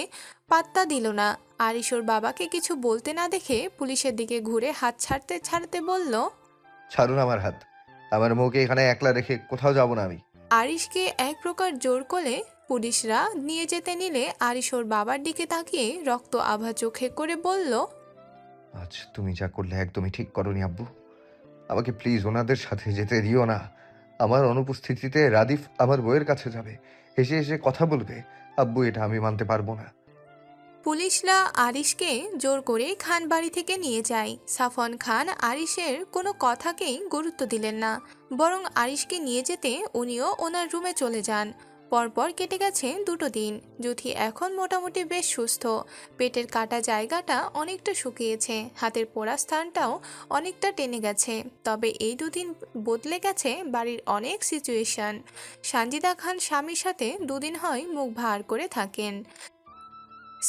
পাত্তা দিল না। আরিশ ওর বাবাকে কিছু বলতে না দেখে পুলিশের দিকে ঘুরে হাত ছাড়তে ছাড়তে বলল, ছাড়ুন আমার হাত। আমার বউকে এখানে একলা রেখে কোথাও যাব না আমি। আরিশকে এক প্রকার জোর করে পুলিশরা নিয়ে যেতে নিলে আরিশ ওর বাবার দিকে তাকিয়ে রক্ত আভা চোখে করে বলল, আজ তুমি যা করলে একদমই ঠিক করনি আব্বু। আমাকে প্লিজ ওনাদের সাথে যেতে দিও না। আমার অনুপস্থিতিতে রাদিফ আমার বউয়ের কাছে যাবে, হেসে হেসে কথা বলবে। আব্বু, এটা আমি মানতে পারবো না। পুলিশরা আরিশকে জোর করে খান বাড়ি থেকে নিয়ে যায়। সাফওয়ান খান আরিশের কোনো কথাকেই গুরুত্ব দিলেন না, বরং আরিশকে নিয়ে যেতে উনিও ওনার রুমে চলে যান। পরপর কেটে গেছে 2 দিন। জুথি এখন মোটামুটি বেশ সুস্থ। পেটের কাটা জায়গাটা অনেকটা শুকিয়েছে, হাতের পোড়া স্থানটাও অনেকটা টেনে গেছে। তবে এই 2 দিন বদলে গেছে বাড়ির অনেক সিচুয়েশন। সানজিদা খান স্বামীর সাথে 2 দিন হয় মুখ ভার করে থাকেন।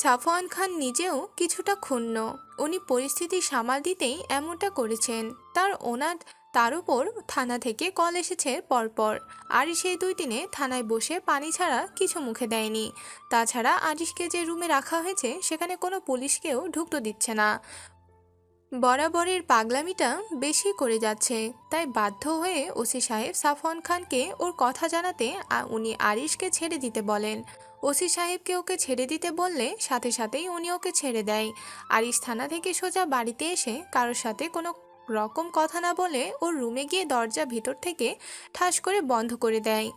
সাফওয়ান খান নিজেও কিছুটা ক্ষুণ্ণ। উনি পরিস্থিতি সামাল দিতেই এমনটা করেছেন। তার উপর থানা থেকে কল এসেছে পরপর। আরিশ সেই 2 দিনে থানায় বসে পানি ছাড়া কিছু মুখে দেয়নি। তাছাড়া আরিশকে যে রুমে রাখা হয়েছে সেখানে কোনো পুলিশকেও ঢুকতে দিচ্ছে না। বরাবরের পাগলামিটা বেশি করে যাচ্ছে। তাই বাধ্য হয়ে ওসি সাহেব সাফওয়ান খানকে ওর কথা জানাতে উনি আরিশকে ছেড়ে দিতে বলেন। ওসি সাহেবকে ওকে ছেড়ে দিতে বললে সাথে সাথেই উনি ওকে ছেড়ে দেয়। আরিশ থানা থেকে সোজা বাড়িতে এসে কারোর সাথে কোনো রকম কথা না বলে ওর রুমে গিয়ে দরজা ভিতর থেকে ঠাস করে বন্ধ করে দেয়।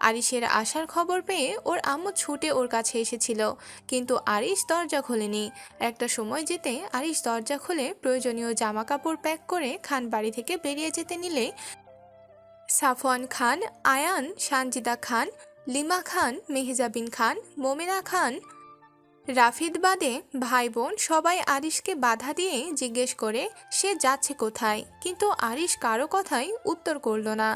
আরিশের আসার খবর পেয়ে ওর আম্মু ছুটে ওর কাছে এসেছিল, কিন্তু আরিশ দরজা খোলেনি। একটা সময় যেতে আরিশ দরজা খুলে প্রয়োজনীয় জামা কাপড় প্যাক করে খান বাড়ি থেকে বেরিয়ে যেতে নিলে সাফওয়ান খান, আয়ান, সানজিদা খান, লিমা খান, মেহজাবিন খান, মোমেনা খান, রাফিদ বাদে ভাই বোন সবাই আরিশকে বাধা দিয়ে জিজ্ঞেস করে সে যাচ্ছে কোথায়, কিন্তু আরিশ কারো কথাই উত্তর করল না।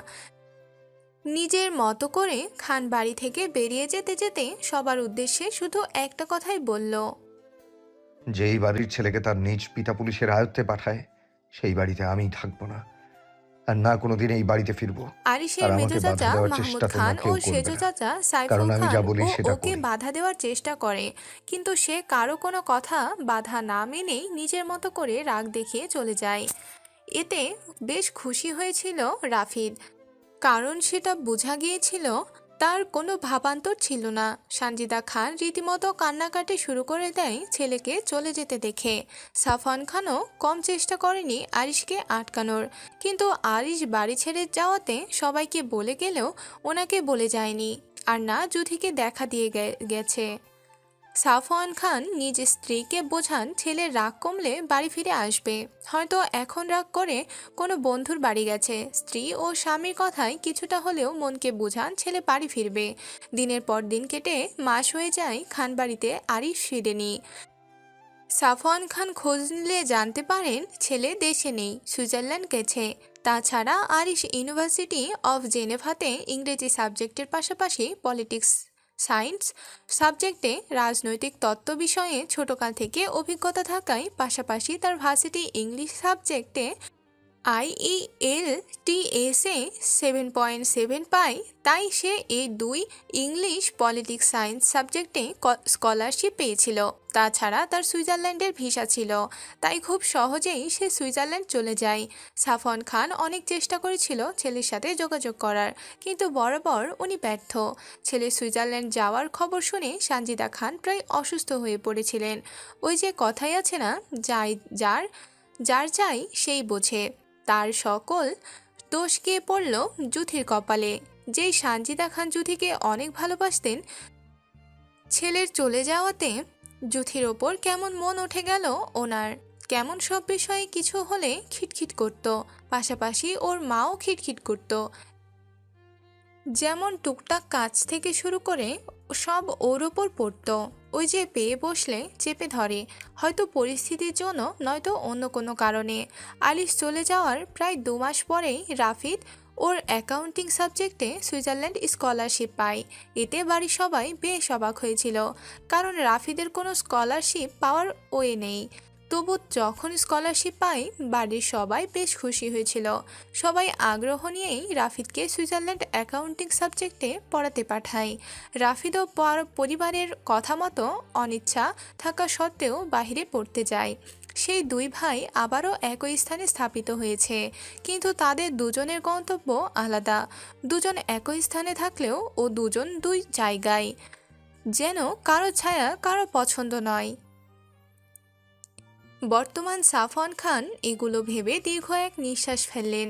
নিজের মতো করে খান বাড়ি থেকে বেরিয়ে যেতে যেতে সবার উদ্দেশ্যে শুধু একটা কথাই বলল, যেই বাড়ির ছেলেকে তার নিজ পিতা পুলিশের আয়ত্তে পাঠায়, সেই বাড়িতে আমি থাকবো না, আর না কোনোদিন এই বাড়িতে ফিরবো। আরিশের আর মেজো আমাকে বাধা চাচা দেওয়ার মাহমুদ চেষ্টা খান তোমরা ও কেউ করবে সেজো না, চাচা সাইফুল কারণ আমি খান যা বলি ও সেটা ওকে করি। বাধা দেওয়ার চেষ্টা করে, কিন্তু সে কারো কোনো কথা বাধা না মেনেই নিজের মতো করে রাগ দেখিয়ে চলে যায়। এতে বেশ খুশি হয়েছিল রাফিদ, কারণ সেটা বোঝা গিয়েছিল তার কোনো ভাবান্তর ছিল না। সানজিদা খান রীতিমতো কান্নাকাটি শুরু করে দেয় ছেলেকে চলে যেতে দেখে। সাফওয়ান খানও কম চেষ্টা করেনি আরিশকে আটকানোর, কিন্তু আরিশ বাড়ি ছেড়ে যাওয়াতে সবাইকে বলে গেলেও ওনাকে বলে যায়নি, আর না জুথিকে দেখা দিয়ে গেছে। সাফওয়ান খান নিজ স্ত্রীকে বোঝান ছেলের রাগ কমলে বাড়ি ফিরে আসবে, হয়তো এখন রাগ করে কোনো বন্ধুর বাড়ি গেছে। স্ত্রী ও স্বামীর কথায় কিছুটা হলেও মনকে বোঝান ছেলে বাড়ি ফিরবে। দিনের পর দিন কেটে মাস হয়ে যায় খান বাড়িতে আরিশ ফিরেনি। সাফওয়ান খান খোঁজ নিলে জানতে পারেন ছেলে দেশে নেই, সুইজারল্যান্ড গেছে। তাছাড়া আরিশ ইউনিভার্সিটি অফ জেনেভাতে ইংরেজি সাবজেক্টের পাশাপাশি পলিটিক্স সায়েন্স সাবজেক্টে রাজনৈতিক তত্ত্ব বিষয়ে ছোটকাল থেকে অভিজ্ঞতা থাকায় পাশাপাশি তার ভার্সিটি ইংলিশ সাবজেক্টে IELTS-এ 7.7 পায়। তাই সে এই 2 ইংলিশ পলিটিক্স সায়েন্স সাবজেক্টে স্কলারশিপ পেয়েছিল। তাছাড়া তার সুইজারল্যান্ডের ভিসা ছিল, তাই খুব সহজেই সে সুইজারল্যান্ড চলে যায়। সাফওয়ান খান অনেক চেষ্টা করেছিল ছেলের সাথে যোগাযোগ করার, কিন্তু বরাবর উনি ব্যর্থ। ছেলে সুইজারল্যান্ড যাওয়ার খবর শুনে সানজিদা খান প্রায় অসুস্থ হয়ে পড়েছিলেন। ওই যে কথাই আছে না, যার চাই সেই বোঝে। তার সকল দোষ গিয়ে পড়ল জুথির কপালে। যেই সানজিদা খান জুথিকে অনেক ভালোবাসতেন, ছেলের চলে যাওয়াতে জুথির ওপর কেমন মন উঠে গেল ওনার। কেমন সব বিষয়ে কিছু হলে খিটখিট করত, পাশাপাশি ওর মাও খিটখিট করত। যেমন টুকটাক কাজ থেকে শুরু করে সব ওর ওপর পড়তো। ওই যে পেয়ে বসলে চেপে ধরে, হয়তো পরিস্থিতির জন্য নয়তো অন্য কোনো কারণে। আলিশ চলে যাওয়ার প্রায় 2 মাস পরেই রাফিদ ওর অ্যাকাউন্টিং সাবজেক্টে সুইজারল্যান্ড স্কলারশিপ পায়। এতে বাড়ির সবাই বেশ অবাক হয়েছিল, কারণ রাফিদের কোনো স্কলারশিপ পাওয়ার ওয়ে নেই। তবু যখন স্কলারশিপ পায় বাড়ির সবাই বেশ খুশি হয়েছিল। সবাই আগ্রহ নিয়েই রাফিদকে সুইজারল্যান্ড অ্যাকাউন্টিং সাবজেক্টে পড়াতে পাঠায়। রাফিদও পরিবারের কথা মতো অনিচ্ছা থাকা সত্ত্বেও বাইরে পড়তে যায়। সেই দুই ভাই আবারও একই স্থানে স্থাপিত হয়েছে, কিন্তু তাদের দুজনের গন্তব্য আলাদা। দুজন একই স্থানে থাকলেও ও দুজন দুই জায়গায়, যেন কারো ছায়া কারো পছন্দ নয়। বর্তমান সাফওয়ান খান এগুলো ভেবে দীর্ঘ এক নিঃশ্বাস ফেললেন।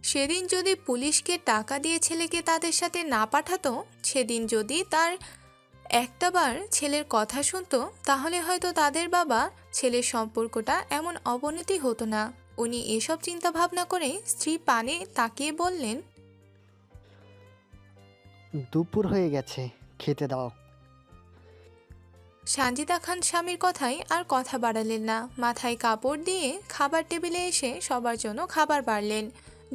সেদিন যদি পুলিশকে টাকা দিয়ে ছেলেকে তাদের সাথে না পাঠাতো, সেদিন যদি তার একটাবার ছেলের কথা শুনতো, তাহলে হয়তো তাদের বাবা ছেলের সম্পর্কটা এমন অবনতি হতো না। উনি এসব চিন্তা ভাবনা করে স্ত্রী পানে তাকিয়ে বললেন, দুপুর হয়ে গেছে, খেতে দাও। সানজিদা খান স্বামীর কথায় আর কথা বাড়ালেন না। মাথায় কাপড় দিয়ে খাবার টেবিলে এসে সবার জন্য খাবার বাড়লেন।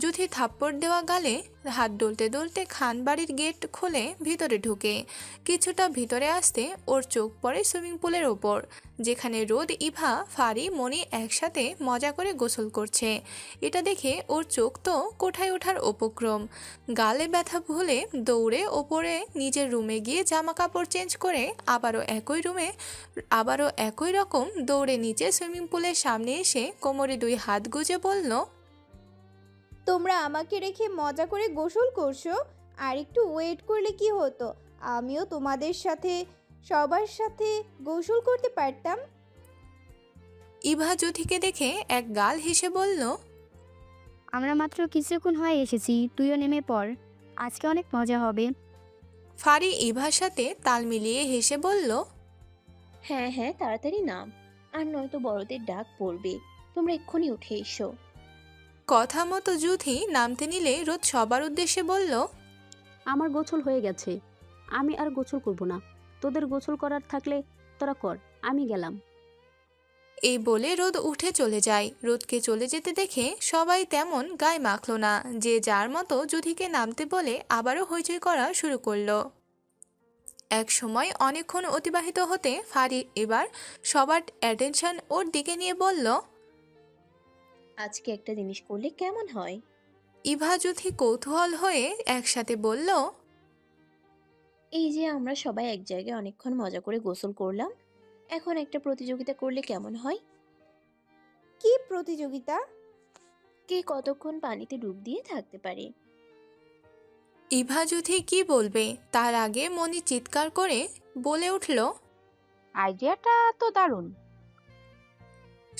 যুথি থাপ্পড় দেওয়া গালে হাত ডলতে ডলতে খান বাড়ির গেট খুলে ভিতরে ঢুকে। কিছুটা ভিতরে আসতে ওর চোখ পড়ে সুইমিং পুলের ওপর, যেখানে রোদ, ইভা, ফারি, মনি একসাথে মজা করে গোসল করছে। এটা দেখে ওর চোখ তো কোঠায় ওঠার উপক্রম। গালে ব্যথা ভুলে দৌড়ে ওপরে নিজের রুমে গিয়ে জামা কাপড় চেঞ্জ করে আবারও একই রকম দৌড়ে নিচে সুইমিং পুলের সামনে এসে কোমরে দুই হাত গুজে বলল, তোমরা আমাকে রেখে মজা করে গোসল করছো? আর একটু ওয়েট করলে কি হতো, আমিও তোমাদের সাথে সবার সাথে গোসল করতে পারতাম। ইভা যুথিকে দেখে এক গাল হেসে বলল, আমরা মাত্র কিছুক্ষণ হয়ে এসেছি, তুইও নেমে পড়, আজকে অনেক মজা হবে। ফারি ইভার সাথে তাল মিলিয়ে হেসে বলল, হ্যাঁ হ্যাঁ, তাড়াতাড়ি নাম, আর নয়তো বড়দের ডাক পড়বে। তোমরা এক্ষুনি উঠে এসো। কথা মতো যুথি নামতে নিলে রোদ সবার উদ্দেশ্যে বলল, আমার গোসল হয়ে গেছে, আমি আর গোসল করব না। তোদের গোসল করার থাকলে তোরা কর, আমি গেলাম। এই বলে রোদ উঠে চলে যায়। রোদকে চলে যেতে দেখে সবাই তেমন গায়ে মাখল না, যে যার মতো যুথিকে নামতে বলে আবারও হইচই করা শুরু করলো। এক সময় অনেকক্ষণ অতিবাহিত হতে ফারি এবার সবার অ্যাটেনশন ওর দিকে নিয়ে বলল, আজকে একটা জিনিস করলে কেমন হয়? ইভা যুথি কৌতূহল হয়ে একসাথে বলল, এই যে আমরা সবাই এক জায়গায় অনেকক্ষণ মজা করে গোসল করলাম, এখন একটা প্রতিযোগিতা করলে কেমন হয়? কি প্রতিযোগিতা? কে কতক্ষণ পানিতে ডুব দিয়ে থাকতে পারে। ইভা যুথি কি বলবে তার আগে মনি চিৎকার করে বলে উঠল, আইডিয়াটা তো দারুণ।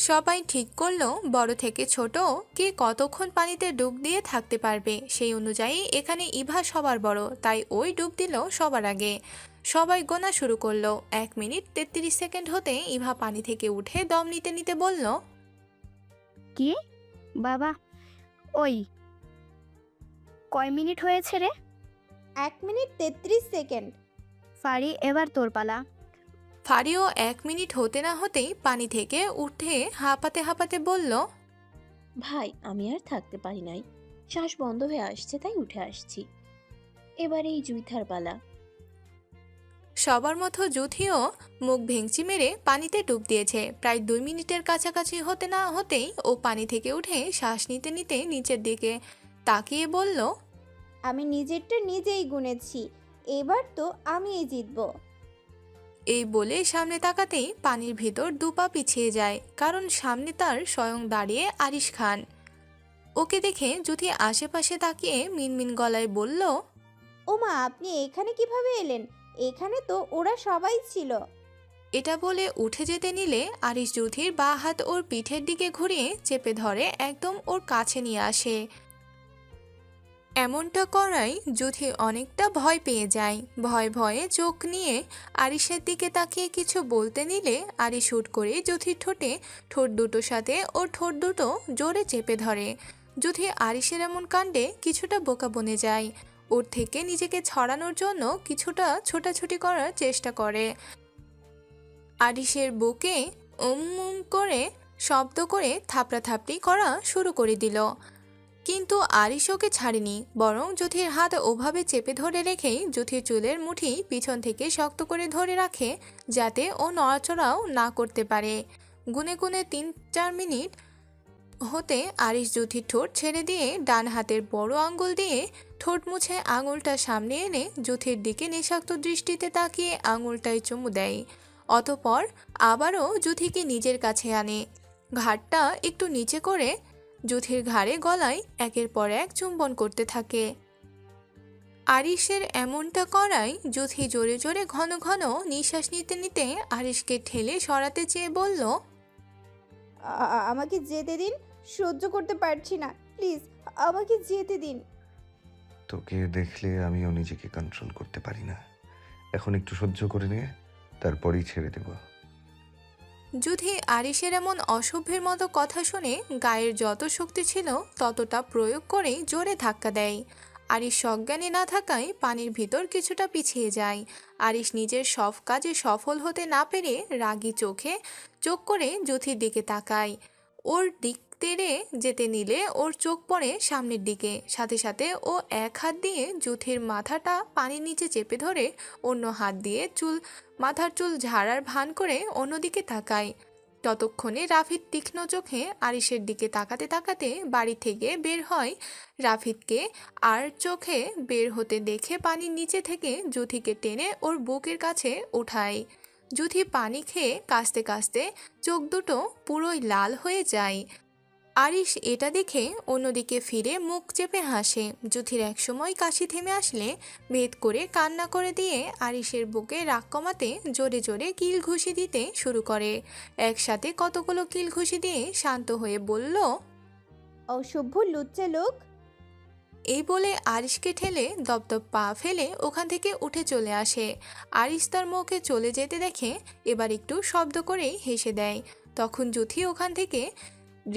সবাই ঠিক করলো বড় থেকে ছোট কে কতক্ষণ পানিতে ডুব দিয়ে থাকতে পারবে। সেই অনুযায়ী এখানে ইভা সবার বড়, তাই ওই ডুব দিল সবার আগে। সবাই গোনা শুরু করলো। 1 মিনিট 33 সেকেন্ড হতে ইভা পানি থেকে উঠে দম নিতে নিতে বলল, কি বাবা, ওই কয় মিনিট হয়েছে রে? 1 মিনিট 33 সেকেন্ড। ফারি, এবার তোর পালা। ফারিও 1 মিনিট হতে না হতেই পানি থেকে উঠে হাঁপাতে হাঁপাতে বলল, ভাই, আমি আর থাকতে পারি নাই, শ্বাস বন্ধ হয়ে আসছে, তাই উঠে আসছি। এবার এই জুইথার পালা। সবার মতো যুথিও মুখ ভেঙচি মেরে পানিতে ডুব দিয়েছে। প্রায় 2 মিনিটের কাছাকাছি হতে না হতেই ও পানি থেকে উঠে শ্বাস নিতে নিতে নিচের দিকে তাকিয়ে বলল, আমি নিজেরটা নিজেই গুনেছি, এবার তো আমিই জিতবো। এই বলে সামনে তাকাতেই পানির ভিতর 2 পা পিছিয়ে যায়, কারণ সামনে তার স্বয়ং দাঁড়িয়ে আরিশ খান। ওকে দেখে যুথি আশেপাশে তাকিয়ে মিনমিন গলায় বলল, ওমা, আপনি এখানে কিভাবে এলেন? এখানে তো ওরা সবাই ছিল। এটা বলে উঠে যেতে নিলে আরিশ যুথির বাঁ হাত ওর পিঠের দিকে ঘুরিয়ে চেপে ধরে একদম ওর কাছে নিয়ে আসে। এমনটা করায় যুথি অনেকটা ভয় পেয়ে যায়। ভয়ে চোখ নিয়ে আরিশের দিকে তাকিয়ে কিছু বলতে নিলে আরিশ হুট করে যুথির ঠোঁট দুটোর সাথে ওর ঠোঁট দুটো জোরে চেপে ধরে। যুথি আরিশের এমন কাণ্ডে কিছুটা বোকা বনে যায়। ওর থেকে নিজেকে ছড়ানোর জন্য কিছুটা ছোটাছুটি করার চেষ্টা করে। আরিশের বুকে করে শব্দ করে থাপড়াথাপড়ি করা শুরু করে দিল। কিন্তু আরিশ ওকে ছাড়েনি, বরং জ্যোতির হাত ওভাবে চেপে ধরে রেখেই জ্যোতির চুলের মুঠি পিছন থেকে শক্ত করে ধরে রাখে, যাতে ও নড়াচড়াও না করতে পারে। গুনে গুনে 3-4 মিনিট হতে আরিশ জ্যোতির ঠোঁট ছেড়ে দিয়ে ডান হাতের বড় আঙ্গুল দিয়ে ঠোঁট মুছে আঙুলটা সামনে এনে জ্যোতির দিকে নেশাক্ত দৃষ্টিতে তাকিয়ে আঙুলটায় চুমু দেয়। অতঃপর আবারও জ্যোতিকে নিজের কাছে আনে, ঘাড়টা একটু নিচে করে জ্যোতির ঘাড়ে গলায় একের পর এক চুম্বন করতে থাকে। আরিশের এমনটা করায় জ্যোতি জোরে জোরে ঘন ঘন নিঃশ্বাস নিতে নিতে আরিশকে ঠেলে সরাতে চেয়ে বলল, আমাকে যেতে দিন, সহ্য করতে পারছি না, প্লিজ আমাকে যেতে দিন। তোকে দেখলে আমিও নিজেকে কন্ট্রোল করতে পারি না। এখন একটু সহ্য করে নে, তারপরেই ছেড়ে দেব। জ্যোতি আরিশের এমন অসভ্যের মতো কথা শুনে গায়ের যত শক্তি ছিল ততটা প্রয়োগ করে জোরে ধাক্কা দেয়। আরিশ সজ্ঞানে না থাকায় পানির ভিতর কিছুটা পিছিয়ে যায়। আরিশ নিজের সব কাজে সফল হতে না পেরে রাগী চোখে চোখ করে জ্যোতির দিকে তাকায়। ওর দিক তেড়ে যেতে নিলে ওর চোখ পড়ে সামনের দিকে, সাথে সাথে ও এক হাত দিয়ে জ্যোতির মাথাটা পানির নিচে চেপে ধরে অন্য হাত দিয়ে মাথার চুল ঝাড়ার ভান করে অন্যদিকে তাকায়। ততক্ষণে রাফিদ তীক্ষ্ণ চোখে আরিশের দিকে তাকাতে তাকাতে বাড়ি থেকে বের হয়। রাফিদকে আর চোখে বের হতে দেখে পানির নিচে থেকে জ্যোতিকে টেনে ওর বুকের কাছে উঠায়। জ্যোতি পানি খেয়ে কাশতে কাশতে চোখ দুটো পুরোই লাল হয়ে যায়। আরিশ এটা দেখে অন্যদিকে ফিরে মুখ চেপে হাসে। জ্যোতির একসময় কাশি থেমে আসলে ভেদ করে কান্না করে দিয়ে আরিশের বুকে রাগ কমাতে জোরে জোরে কিল ঘুষি দিতে শুরু করে। একসাথে কতগুলো কিল ঘুষি দিয়ে শান্ত হয়ে বলল, অসভ্য লুচ্চা লোক। এই বলে আরিশকে ঠেলে দপদপ পা ফেলে ওখান থেকে উঠে চলে আসে। আরিশ তার মুখে চলে যেতে দেখে এবার একটু শব্দ করেই হেসে দেয়। তখন জ্যোতি ওখান থেকে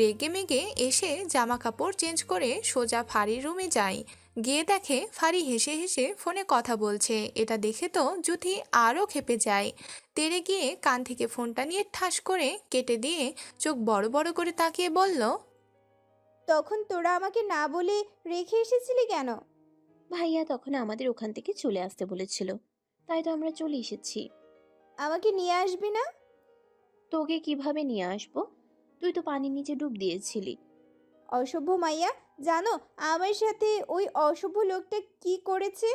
রেগে মেগে এসে জামা কাপড় চেঞ্জ করে সোজা ফারির রুমে যায়। গিয়ে দেখে ফারি হেসে হেসে ফোনে কথা বলছে। এটা দেখে তো জ্যোতি আরও ক্ষেপে যায়। তেড়ে গিয়ে কান থেকে ফোনটা নিয়ে ঠাস করে কেটে দিয়ে চোখ বড় বড় করে তাকিয়ে বলল, তখন তোরা আমাকে না বলে রেখে এসেছিলি কেন? ভাইয়া তখন আমাদের ওখান থেকে চলে আসতে বলেছিল, তাই তো আমরা চলে এসেছি। আমাকে নিয়ে আসবি না? তোকে কিভাবে নিয়ে আসবো? তুই তো পানির নিচে ডুব দিয়েছিলি। অসভ্য মাইয়া, জানো আমার সাথে ওই অসভ্য লোকটা কি করেছে?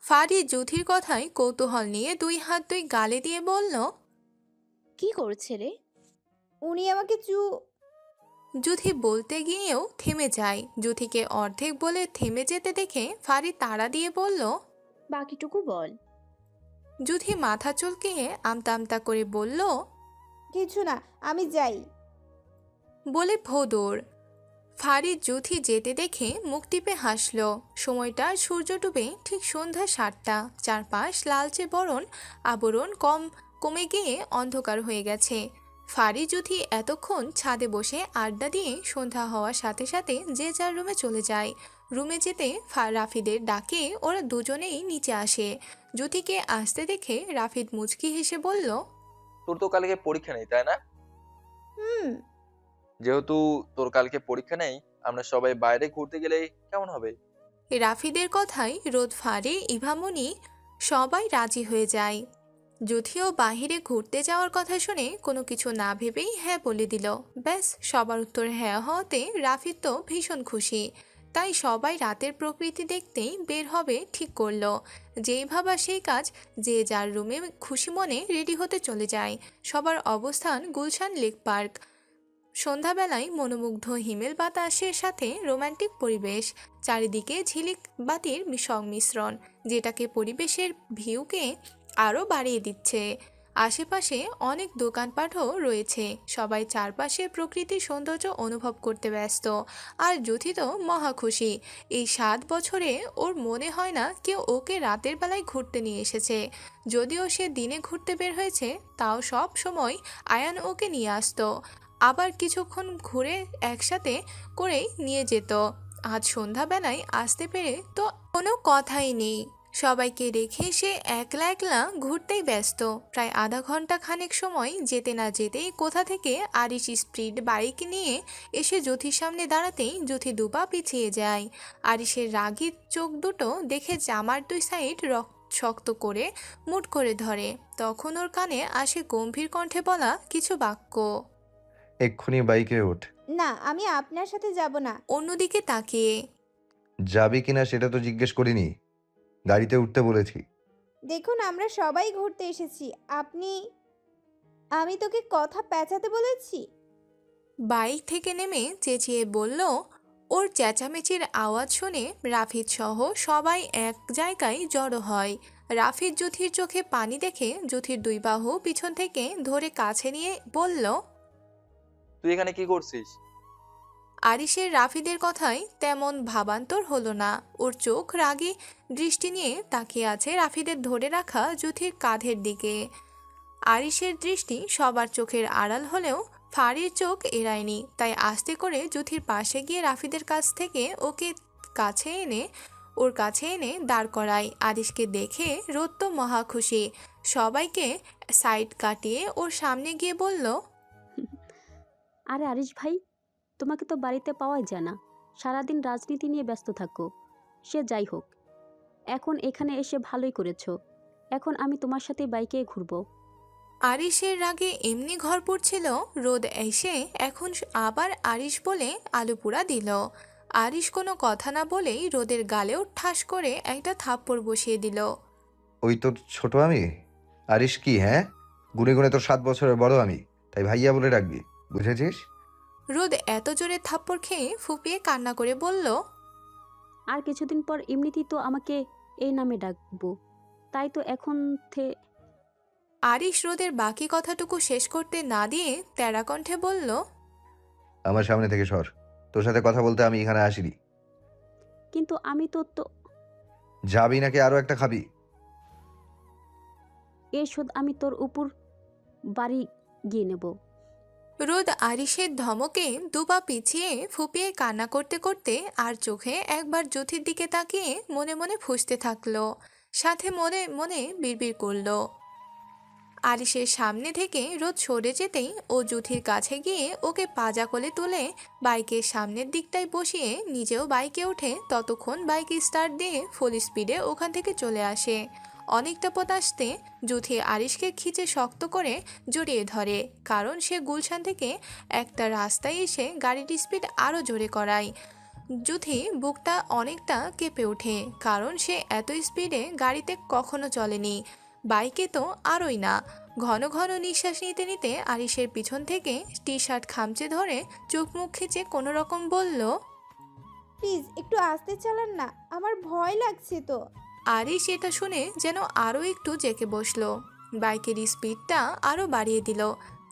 ফারি জ্যোতির কথায় কৌতূহল নিয়ে 2 হাত 2 গালে দিয়ে বলল, কি করছে রে? উনি আমাকে জ্যোতি বলতে গিয়েও থেমে যায়। জ্যোতিকে অর্ধেক বলে থেমে যেতে দেখে ফারি তাড়া দিয়ে বলল, বাকিটুকু বল। জ্যোতি মাথা চুলকিয়ে আমতা আমতা করে বলল, কিছু না, আমি যাই। বলে ভোদর। ফারি জ্যোতি যেতে দেখে মুখ টিপে হাসল। সময়টা সূর্য ডুবে ঠিক সন্ধ্যা 7টা। চারপাশ লালচে আবরণ কমে গিয়ে অন্ধকার হয়ে গেছে। ফারি জ্যোতি এতক্ষণ ছাদে বসে আড্ডা দিয়ে সন্ধ্যা হওয়ার সাথে সাথে যে যার রুমে চলে যায়। রুমে যেতে রাফিদের ডাকে ওরা দুজনেই নিচে আসে। জ্যোতিকে আসতে দেখে রাফিদ মুচকি হেসে বলল, তোর তো কালকে পরীক্ষা নেই তাই না? হুম। যেহেতু তোর কালকে পরীক্ষা নেই, আমরা সবাই বাইরে ঘুরতে গেলে কেমন হবে? রাফিদের কথায় রোদ ফাড়ে ইভামনি সবাই রাজি হয়ে যায়। যদিও বাহিরে ঘুরতে যাওয়ার কথা শুনে কোনো কিছু না ভেবেই হ্যাঁ বলে দিল। ব্যাস, সবার উত্তর হ্যাঁ হওয়াতে রাফিদ তো ভীষণ খুশি। তাই সবাই রাতের প্রকৃতি দেখতেই বের হবে ঠিক করলো। যেই ভাবা সেই কাজ, যে যার রুমে খুশি মনে রেডি হতে চলে যায়। সবার অবস্থান গুলশান লেক পার্ক। সন্ধ্যাবেলায় মনোমুগ্ধ হিমেল বাতাসের সাথে রোমান্টিক পরিবেশ, চারিদিকে ঝিলিক বাতির সংমিশ্রণ, যেটাকে পরিবেশের ভিউকে আরও বাড়িয়ে দিচ্ছে। আশেপাশে অনেক দোকানপাটও রয়েছে। সবাই চারপাশে প্রকৃতির সৌন্দর্য অনুভব করতে ব্যস্ত। আর জ্যোতি তো মহা খুশি। এই 7 বছরে ওর মনে হয় না কেউ ওকে রাতের বেলায় ঘুরতে নিয়ে এসেছে। যদিও সে দিনে ঘুরতে বের হয়েছে, তাও সব সময় আয়ান ওকে নিয়ে আসতো, আবার কিছুক্ষণ ঘুরে একসাথে করেই নিয়ে যেত। আজ সন্ধ্যাবেলায় আসতে পেরে তো কোনো কথাই নেই। সবাইকে রেখে সে একলা একলা ঘুরতেই ব্যস্ত। প্রায় আধা ঘন্টা খানেক সময় যেতে না যেতেই কোথা থেকে আরিশ স্পিড বাইক নিয়ে এসে জ্যোতির সামনে দাঁড়াতেই জ্যোতি দুপা পিছিয়ে যায়। আরিশের রাগী চোখ দুটো দেখে জামার দুই সাইড শক্ত করে মুট করে ধরে। তখন ওর কানে আসে গম্ভীর কণ্ঠে বলা কিছু বাক্য। এক্ষুনি বাইকে ওঠ। না, আমি আপনার সাথে যাব না। অন্যদিকে তাকিয়ে যাবি কিনা সেটা তো জিজ্ঞেস করিনি, গাড়িতে উঠতে বলেছি। দেখুন, আমরা সবাই ঘুরতে এসেছি। আমি তোকে কথা পেঁচাতে বলেছি? বাইক থেকে নেমে চেঁচিয়ে বলল। ওর চেঁচামেচির আওয়াজ শুনে রাফিদ সহ সবাই এক জায়গায় জড়ো হয়। রাফিদ জ্যোতির চোখে পানি দেখে জ্যোতির দুই বাহু পিছন থেকে ধরে কাছে নিয়ে বলল। তুই এখানে কি করছিস? আরিশের রাফিদের কথায় তেমন ভাবান্তর হলো না। ওর চোখ রাগী দৃষ্টি নিয়ে তাকিয়ে আছে রাফিদের ধরে রাখা জ্যোতির কাঁধের দিকে। আরিশের দৃষ্টি সবার চোখের আড়াল হলেও ফাড়ির চোখ এড়ায়নি, তাই আস্তে করে জ্যোতির পাশে গিয়ে রাফিদের কাছ থেকে ওর কাছে এনে দাঁড় করায়। আরিশকে দেখে রোদ তো মহা খুশি, সবাইকে সাইড কাটিয়ে ওর সামনে গিয়ে বলল। আরে আরিশ ভাই, তোমাকে তো বাড়িতে পাওয়াই যায় না, সারাদিন রাজনীতি নিয়ে ব্যস্ত থাকো। সে যাই হোক, এখন এখানে এসে ভালোই করেছো। এখন আমি তোমার সাথে বাইকে ঘুরবো। আরিশের রাগে এমনি ঘর পড়ছিল, রোদ এসে এখন আবার আরিশ বলে আলু পোড়া দিল। আরিশ কোনো কথা না বলেই রোদের গালেও ঠাস করে একটা থাপ্পড় বসিয়ে দিল। ওই তোর ছোট আমি? আরিশ কি, হ্যাঁ? গুনে গুনে তোর 7 বছরের বড় আমি, তাই ভাইয়া বলে ডাকবি, বুঝেছিস? রোদ এত জোরে থাপ্পড় খেয়ে ফুপিয়ে কান্না করে বলল। আর কিছুদিন পর এমনিতেই তো আমাকে এই নামে ডাকবো, তাই তো এখন আরিশ রোদের বাকি কথাটুকু শেষ করতে না দিয়ে তেরা কণ্ঠে বলল। আমার সামনে থেকে সর, তোর সাথে কথা বলতে আমি এখানে আসিনি। কিন্তু আমি তো যাবি নাকি আরো একটা খাবি? এই শোধ আমি তোর উপর বাড়ি গিয়ে নেব। রোদ আরিশের ধমকে দুপা পিছিয়ে ফুপিয়ে কান্না করতে করতে আর চোখে একবার জ্যোতির দিকে তাকিয়ে মনে মনে ফুঁসতে থাকলো, সাথে মনে মনে বিড়বিড় করলো। আরিশের সামনে থেকে রোদ সরে যেতেই ও জ্যোতির কাছে গিয়ে ওকে পাজা কোলে তুলে বাইকের সামনের দিকটায় বসিয়ে নিজেও বাইকে ওঠে। ততক্ষণ বাইক স্টার্ট দিয়ে ফুল স্পিডে ওখান থেকে চলে আসে। অনেকটা পথ আসতে জ্যোতি আরিশকে খিচে শক্ত করে জড়িয়ে ধরে, কারণ সে গুলশান থেকে একটা রাস্তায় এসে গাড়ির স্পিড আরও জোরে করায়। জ্যোতি বুকটা অনেকটা কেঁপে ওঠে, কারণ সে এত স্পিডে গাড়িতে কখনো চলেনি, বাইকে তো আরই না। ঘন ঘন নিঃশ্বাস নিতে নিতে আরিশের পিছন থেকে টি শার্ট খামচে ধরে চোখ মুখ খিচে কোনো রকম বলল। প্লিজ একটু আস্তে চালান না, আমার ভয় লাগছে তো। আরিশ এটা শুনে যেন আরও একটু জেকে বসলো। বাইকের স্পিডটা আরও বাড়িয়ে দিল,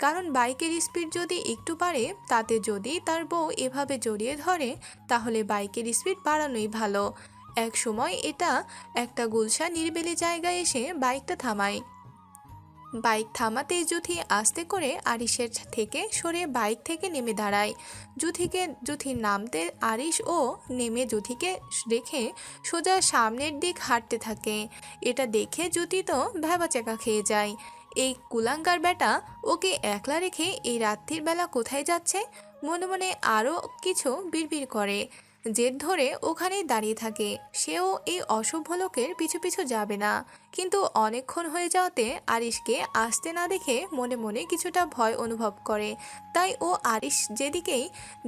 কারণ বাইকের স্পিড যদি একটু বাড়ে, তাতে যদি তার বউ এভাবে জড়িয়ে ধরে, তাহলে বাইকের স্পিড বাড়ানোই ভালো। এক সময় এটা একটা গুলশা নিরিবিলি জায়গায় এসে বাইকটা থামায়। বাইক থামাতেই জ্যোতি আস্তে করে আরিশের থেকে সরে বাইক থেকে নেমে দাঁড়ায়। জ্যোতির নামতে আরিশ ও নেমে জ্যোতিকে রেখে সোজা সামনের দিক হাঁটতে থাকে। এটা দেখে জ্যোতি তো ভ্যাবাচ্যাকা খেয়ে যায়। এই কুলাঙ্গার বেটা ওকে একলা রেখে এই রাত্রির বেলা কোথায় যাচ্ছে? মনে মনে আরও কিছু বিড়বিড় করে। জেদ ধরে ওখানেই দাঁড়িয়ে থাকে। সেও এই অসভ্য লোকের পিছু পিছু যাবে না, কিন্তু অনেকক্ষণ হয়ে যাওয়াতে আরিশকে আসতে না দেখে মনে মনে কিছুটা ভয় অনুভব করে। তাই ও আরিশ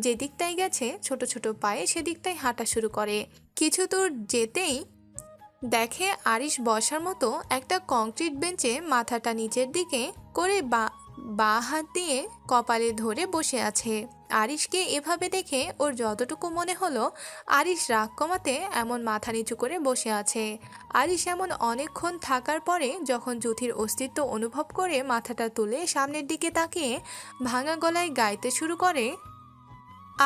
যেদিকটাই গেছে ছোট ছোট পায়ে সেদিকটাই হাঁটা শুরু করে। কিছু দূর যেতেই দেখে আরিশ বসার মতো একটা কংক্রিট বেঞ্চে মাথাটা নিচের দিকে করে বাঁ হাত দিয়ে কপালে ধরে বসে আছে। আরিশকে এভাবে দেখে ওর যতটুকু মনে হলো আরিশ রাগ কমাতে এমন মাথা নিচু করে বসে আছে। আরিশ এমন অনেকক্ষণ থাকার পরে যখন জ্যোতির অস্তিত্ব অনুভব করে মাথাটা তুলে সামনের দিকে তাকিয়ে ভাঙা গলায় গাইতে শুরু করে।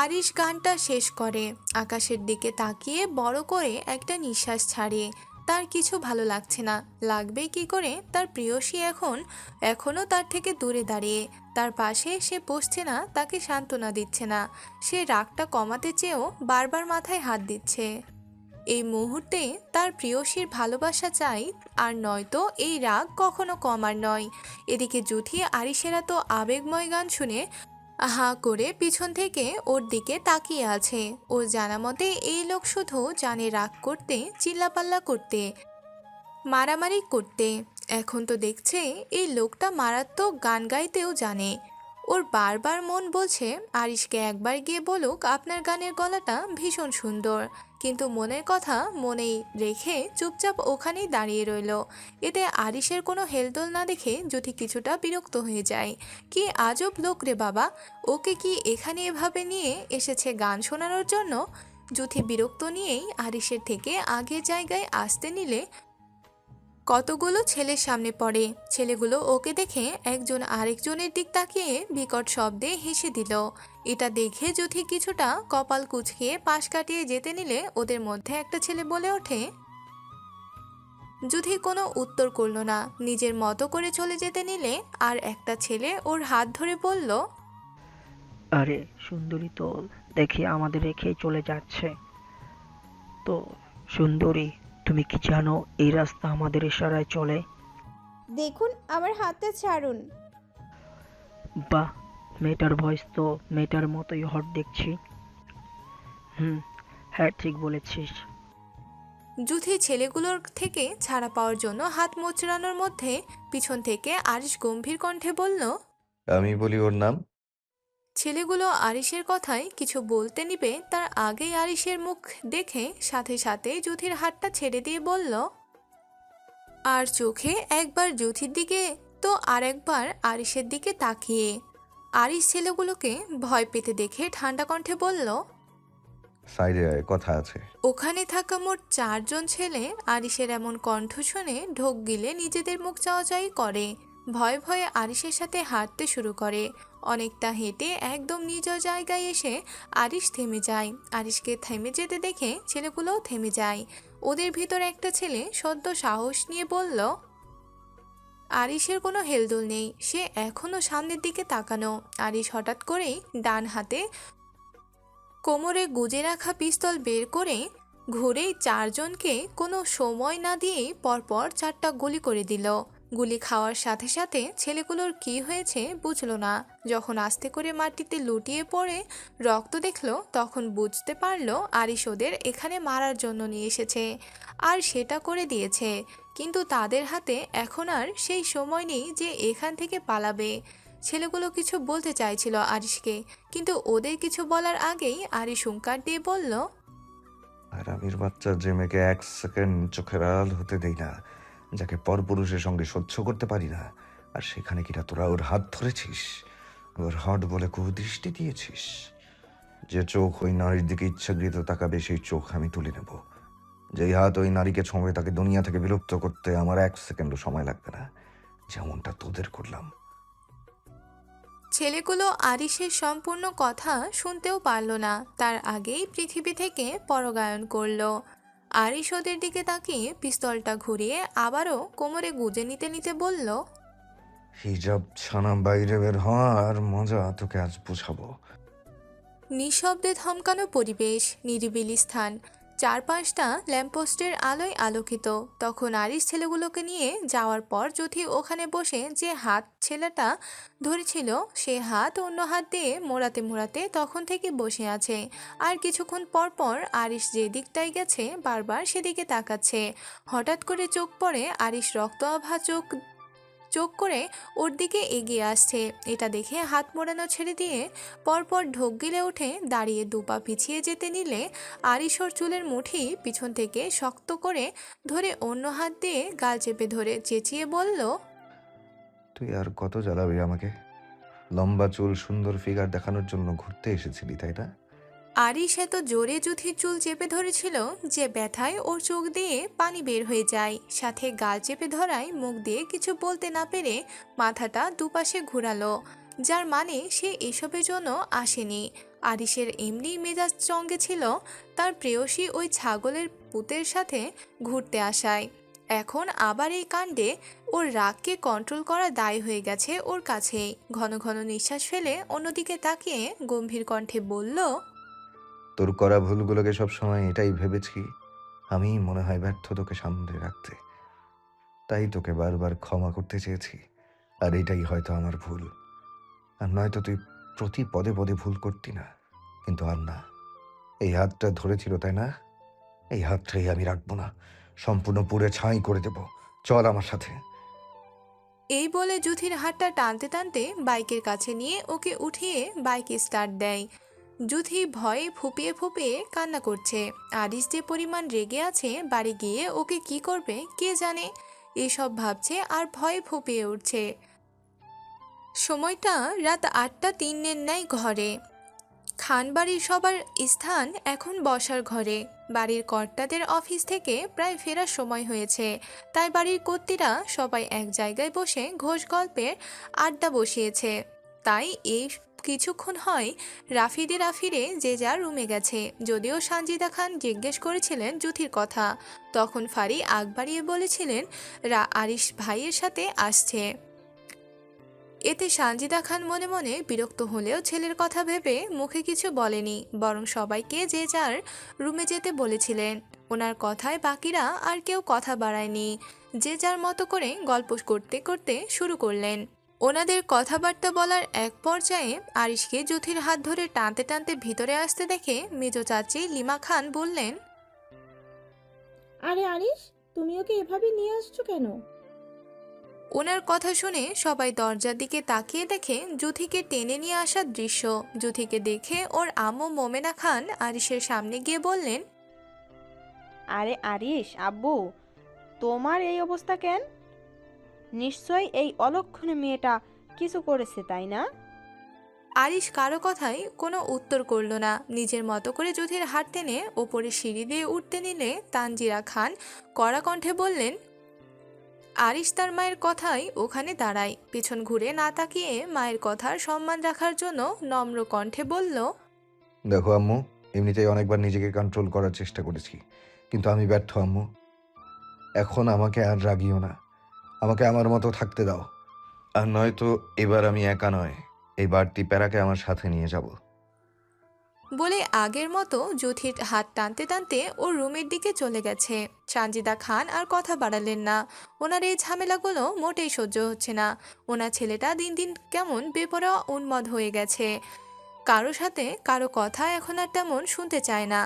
আরিশ গানটা শেষ করে আকাশের দিকে তাকিয়ে বড় করে একটা নিঃশ্বাস ছাড়ে। তার কিছু ভালো লাগছে না, লাগবেই কি করে? তার প্রিয়সী এখনও তার থেকে দূরে দাঁড়িয়ে তার পাশে সে বসছে না, তাকে সান্ত্বনা দিচ্ছে না। সে রাগটা কমাতে চেয়েও বারবার মাথায় হাত দিচ্ছে। এই মুহূর্তে তার প্রিয়সীর ভালোবাসা চাই, আর নয়তো এই রাগ কখনো কমার নয়। এদিকে জুথি আরিশের এত আবেগময় গান শুনে হাঁ করে পিছন থেকে ওর দিকে তাকিয়ে আছে। ওর জানা মতে এই লোক শুধু জানে রাগ করতে, চিল্লাপাল্লা করতে, মারামারি করতে। এখন তো দেখছে এই লোকটা মারাত্মক গান গাইতেও জানে। ওর বারবার মন বলছে আরিশকে একবার গিয়ে বলুক আপনার গানের গলাটা ভীষণ সুন্দর, কিন্তু মনের কথা মনেই রেখে চুপচাপ ওখানেই দাঁড়িয়ে রইল। এতে আরিশের কোনো হেলদোল না দেখে যুথি কিছুটা বিরক্ত হয়ে যায়। কি আজব লোক রে বাবা, ওকে কি এখানে এভাবে নিয়ে এসেছে গান শোনানোর জন্য? যুথি বিরক্ত নিয়েই আরিশের থেকে আগের জায়গায় আসতে নিলে কতগুলো ছেলের সামনে পড়ে। ছেলেগুলো ওকে দেখে একজন আরেকজনের দিক তাকিয়ে বিকট শব্দে হেসে দিল। এটা দেখে যুথি কিছুটা কপাল কুঁচকিয়ে পাশ কাটিয়ে যেতে নিলে ওদের মধ্যে একটা ছেলে বলে ওঠে। যুথি কোনো উত্তর করল না, নিজের মতো করে চলে যেতে নিলে আর একটা ছেলে ওর হাত ধরে বলল, আরে সুন্দরী তো দেখি আমাদের রেখেই চলে যাচ্ছে। তো সুন্দরী, তুমি কি জানো এই রাস্তা আমাদের ইশারায় চলে? দেখুন আমার হাতটা ছাড়ুন। বাহ, মেয়েটার ভয়েস তো মেয়েটার মতোই হট দেখছি। হ্যাঁ, ঠিক বলেছিস। যুথি ছেলেগুলোর থেকে ছাড়া পাওয়ার জন্য হাত মোচড়ানোর মধ্যে পিছন থেকে আরিশ গম্ভীর কণ্ঠে বলল, আমি বলি ওর নাম। ছেলেগুলো আরিশের কথায় কিছু বলতে নিবে তার আগেই আরিশের মুখ দেখে সাথে সাথে যুথির হাতটা ছেড়ে দিয়ে বলল, আর চোখে একবার যুথির দিকে তো আর একবার আরিশের দিকে তাকিয়ে। আরিশ ছেলেগুলোকে ভয় পেতে দেখে ঠান্ডা কণ্ঠে বলল, সাইডে আয়, কথা আছে। ওখানে থাকা মোট 4 জন ছেলে আরিশের এমন কণ্ঠ শুনে ঢোক গিলে নিজেদের মুখ চাওয়াচাই করে। ভয়ে ভয়ে আরিশের সাথে হাঁটতে শুরু করে। অনেকটা হেঁটে একদম নিজ জায়গায় এসে আরিশ থেমে যায়। আরিশকে থেমে যেতে দেখে ছেলেগুলোও থেমে যায়। ওদের ভিতর একটা ছেলে সদ্য সাহস নিয়ে বলল, আরিশের কোনো হেলদোল নেই, সে এখনো সামনের দিকে তাকানো। আরিশ হঠাৎ করেই ডান হাতে কোমরে গুজে রাখা পিস্তল বের করে ঘুরেই 4 জনকে কোনো সময় না দিয়েই পরপর 4টা গুলি করে দিল। গুলি খাওয়ার সাথে সাথে ছেলেগুলোর কি হয়েছে বুঝলো না। যখন আস্তে করে মাটিতে লুটিয়ে পড়ে রক্ত দেখলো তখন বুঝতে পারলো আরিশ ওদের এখানে মারার জন্য নিয়ে এসেছে, আর সেটা করে দিয়েছে। কিন্তু তাদের হাতে এখন আর সেই সময় নেই যে এখান থেকে পালাবে। ছেলেগুলো কিছু বলতে চাইছিল আরিশকে, কিন্তু ওদের কিছু বলার আগেই আরিশ হুঙ্কার দিয়ে বলল, আর আমির বাচ্চা যে মেয়েকে 1 সেকেন্ড চোখের আড়াল হতে দেই না, যাকে পরপুরুষের সঙ্গে সহ্য করতে পারি না, আর সেখানে কিনা তোরা ওর হাত ধরেছিস, ওর হট বলে কুদৃষ্টি দিয়েছিস। যে চোখ ওই নারীর দিকে ইচ্ছাকৃত তাকাবে সেই চোখ আমি তুলে নেব। যেই হাত ওই নারীকে ছোঁবে তাকে দুনিয়া থেকে বিলুপ্ত করতে আমার 1 সেকেন্ডও সময় লাগবে না, যেমনটা তোদের করলাম। ছেলেগুলো আরিশের সম্পূর্ণ কথা শুনতেও পারল না, তার আগেই পৃথিবী থেকে পরগায়ন করলো। আরিশ ওদের দিকে তাকিয়ে পিস্তলটা ঘুরিয়ে আবারও কোমরে গুজে নিতে নিতে বলল, হিজাব ছানা বাইরে বের হওয়ার মজা তোকে আজ বুঝাবো। নিঃশব্দে থমকানো পরিবেশ, নিরিবিলি স্থান, চারপাশটা ল্যাম্পপোস্টের আলোয় আলোকিত। তখন আরিশ ছেলেগুলোকে নিয়ে যাওয়ার পর যুথি ওখানে বসে যে হাত ছেলেটা ধরেছিল সে হাত অন্য হাত দিয়ে মোড়াতে মোড়াতে তখন থেকে বসে আছে। আর কিছুক্ষণ পর পর আরিশ যে দিকটায় গেছে বারবার সেদিকে তাকাচ্ছে। হঠাৎ করে চোখ পড়ে আরিশ রক্ত আভা চোখ করে ওর দিকে এগিয়ে আসছে। এটা দেখে হাত মোড়ানো ছেড়ে দিয়ে পরপর ঢোক গিলে উঠে দাঁড়িয়ে 2 পা পিছিয়ে যেতে নিলে আরিশ ওর চুলের মুঠি পিছন থেকে শক্ত করে ধরে অন্য হাত দিয়ে গাল চেপে ধরে চেঁচিয়ে বলল, তুই আর কত জ্বালাবি আমাকে? লম্বা চুল, সুন্দর ফিগার দেখানোর জন্য ঘুরতে এসেছিলি, তাই না? আরিশ এত জোরে যুথির চুল চেপে ধরেছিল যে ব্যথায় ওর চোখ দিয়ে পানি বের হয়ে যায়। সাথে গাল চেপে ধরায় মুখ দিয়ে কিছু বলতে না পেরে মাথাটা দুপাশে ঘোরালো, যার মানে সে এসবের জন্য আসেনি। আরিশের এমনি মেজাজ চঙ্গে ছিল তার প্রেয়সী ওই ছাগলের পুতের সাথে ঘুরতে আসায়। এখন আবার এই কাণ্ডে ওর রাগকে কন্ট্রোল করা দায় হয়ে গেছে ওর কাছেই। ঘন ঘন নিঃশ্বাস ফেলে অন্যদিকে তাকিয়ে গম্ভীর কণ্ঠে বলল, তোর করা ভুলগুলোকে সবসময় এটাই ভেবেছি আমি মনে হয় ব্যর্থ তোকে সামলে রাখতে, তাই তোকে বারবার ক্ষমা করতে চেয়েছি। আর এটাই হয়তো আমার ভুল। আর নয়তো তুই প্রতি পদে পদে ভুল করতি না। কিন্তু আর না, এই হাতটা ধরেছিল তাই না? এই হাতটাই আমি রাখবো না, সম্পূর্ণ পুড়ে ছাই করে দেব। চল আমার সাথে। এই বলে জুথির হাতটা টানতে টানতে বাইকের কাছে নিয়ে ওকে উঠিয়ে বাইক স্টার্ট দেয়। জুথি ভয়ে ফুপিয়ে ফুপিয়ে কান্না করছে। আরিশ যে পরিমাণ রেগে আছে, বাড়ি গিয়ে ওকে কি করবে কে জানে। এসব ভাবছে আর ভয়ে ফুপিয়ে উঠছে। সময়টা রাত 8:03 ন্যায় ঘরে। খানবাড়ির সবার স্থান এখন বসার ঘরে। বাড়ির কর্তাদের অফিস থেকে প্রায় ফেরার সময় হয়েছে, তাই বাড়ির কর্ত্রীরা সবাই এক জায়গায় বসে ঘোষ গল্পের আড্ডা বসিয়েছে। তাই এই কিছুক্ষণ হয় রাফিদে রাফিরে যে যার রুমে গেছে। যদিও সানজিদা খান জিজ্ঞেস করেছিলেন জুথির কথা, তখন ফারি আগ বাড়িয়ে বলেছিলেন আরিশ ভাইয়ের সাথে আসছে। এতে সানজিদা খান মনে মনে বিরক্ত হলেও ছেলের কথা ভেবে মুখে কিছু বলেনি, বরং সবাইকে যে যার রুমে যেতে বলেছিলেন। ওনার কথায় বাকিরা আর কেউ কথা বাড়ায়নি, যে যার মতো করে গল্প করতে করতে শুরু করলেন। ওনাদের কথাবার্তা বলার এক পর্যায়ে আরিশকে জুথির হাত ধরে টানতে টানতে ভিতরে আসতে দেখে মেজ চাচি লিমা খান বললেন, আরে আরিশ, তুমি ওকে এভাবে নিয়ে আসছো কেন? ওনার কথা শুনে সবাই দরজার দিকে তাকিয়ে দেখে জুথিকে টেনে নিয়ে আসার দৃশ্য। জুথিকে দেখে ওর আম্মু মোমেনা খান আরিশের সামনে গিয়ে বললেন, আরে আরিশ আব্বু, তোমার এই অবস্থা কেন? নিশ্চয়ই এই অলক্ষণে মেয়েটা কিছু করেছে, তাই না? আরিশ কারো কথাই কোনো উত্তর করল না। নিজের মতো করে জুথির হাত টেনে ওপরে সিঁড়ি দিয়ে উঠতে নিলে তানজিরা খান কড়া কণ্ঠে বললেন, আরিশ তার মায়ের কথাই ওখানে দাঁড়ায়। পিছন ঘুরে না তাকিয়ে মায়ের কথার সম্মান রাখার জন্য নম্র কণ্ঠে বলল, দেখো আম্মু, এমনিতেই অনেকবার নিজেকে কন্ট্রোল করার চেষ্টা করেছি, কিন্তু আমি ব্যর্থ আম্মু। এখন আমাকে আর রাগিও না, আমাকে আমার মতো থাকতে দাও। আর নয়তো এবার আমি একা নয়, এই বাড়তি প্যারাকে আমার সাথে নিয়ে যাব। বলে আগের মতো জুথির হাত টানতে টানতে ওর রুমের দিকে চলে গেছে। সানজিদা খান আর কথা বাড়ালেন না। ওনার এই ঝামেলাগুলো মোটেই সহ্য হচ্ছে না। ওনার ছেলেটা দিন দিন কেমন বেপরোয়া উন্মাদ হয়ে গেছে। কারো সাথে কারো কথা এখন আর তেমন শুনতে চায় না,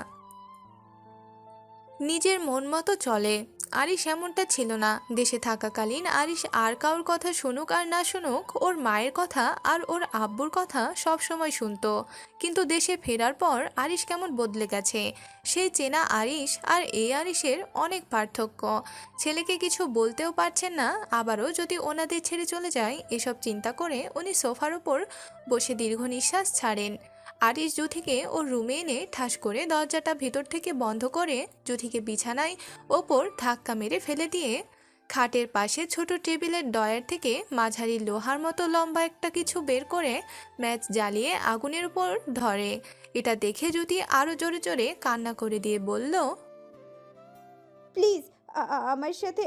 নিজের মন মতো চলে। আরিশ এমনটা ছিল না। দেশে থাকাকালীন আরিশ আর কারোর কথা শুনুক আর না শুনুক, ওর মায়ের কথা আর ওর আব্বুর কথা সব সময় শুনতো। কিন্তু দেশে ফেরার পর আরিশ কেমন বদলে গেছে। সেই চেনা আরিশ আর এই আরিশের অনেক পার্থক্য। ছেলেকে কিছু বলতেও পারছেন না, আবারও যদি ওনাদের ছেড়ে চলে যায় এসব চিন্তা করে উনি সোফার ওপর বসে দীর্ঘ নিঃশ্বাস ছাড়েন। আরিশ জুথিকে ওর রুমে এনে ঠাস করে দরজাটা ভেতর থেকে বন্ধ করে জুথিকে বিছানায় ওপর ধাক্কা মেরে ফেলে দিয়ে খাটের পাশে ছোট টেবিলের ডয়ার থেকে মাঝারি লোহার মতো লম্বা একটা কিছু বের করে ম্যাচ জ্বালিয়ে আগুনের উপর ধরে। এটা দেখে জুথি আরও জোরে জোরে কান্না করে দিয়ে বলল, প্লিজ আমার সাথে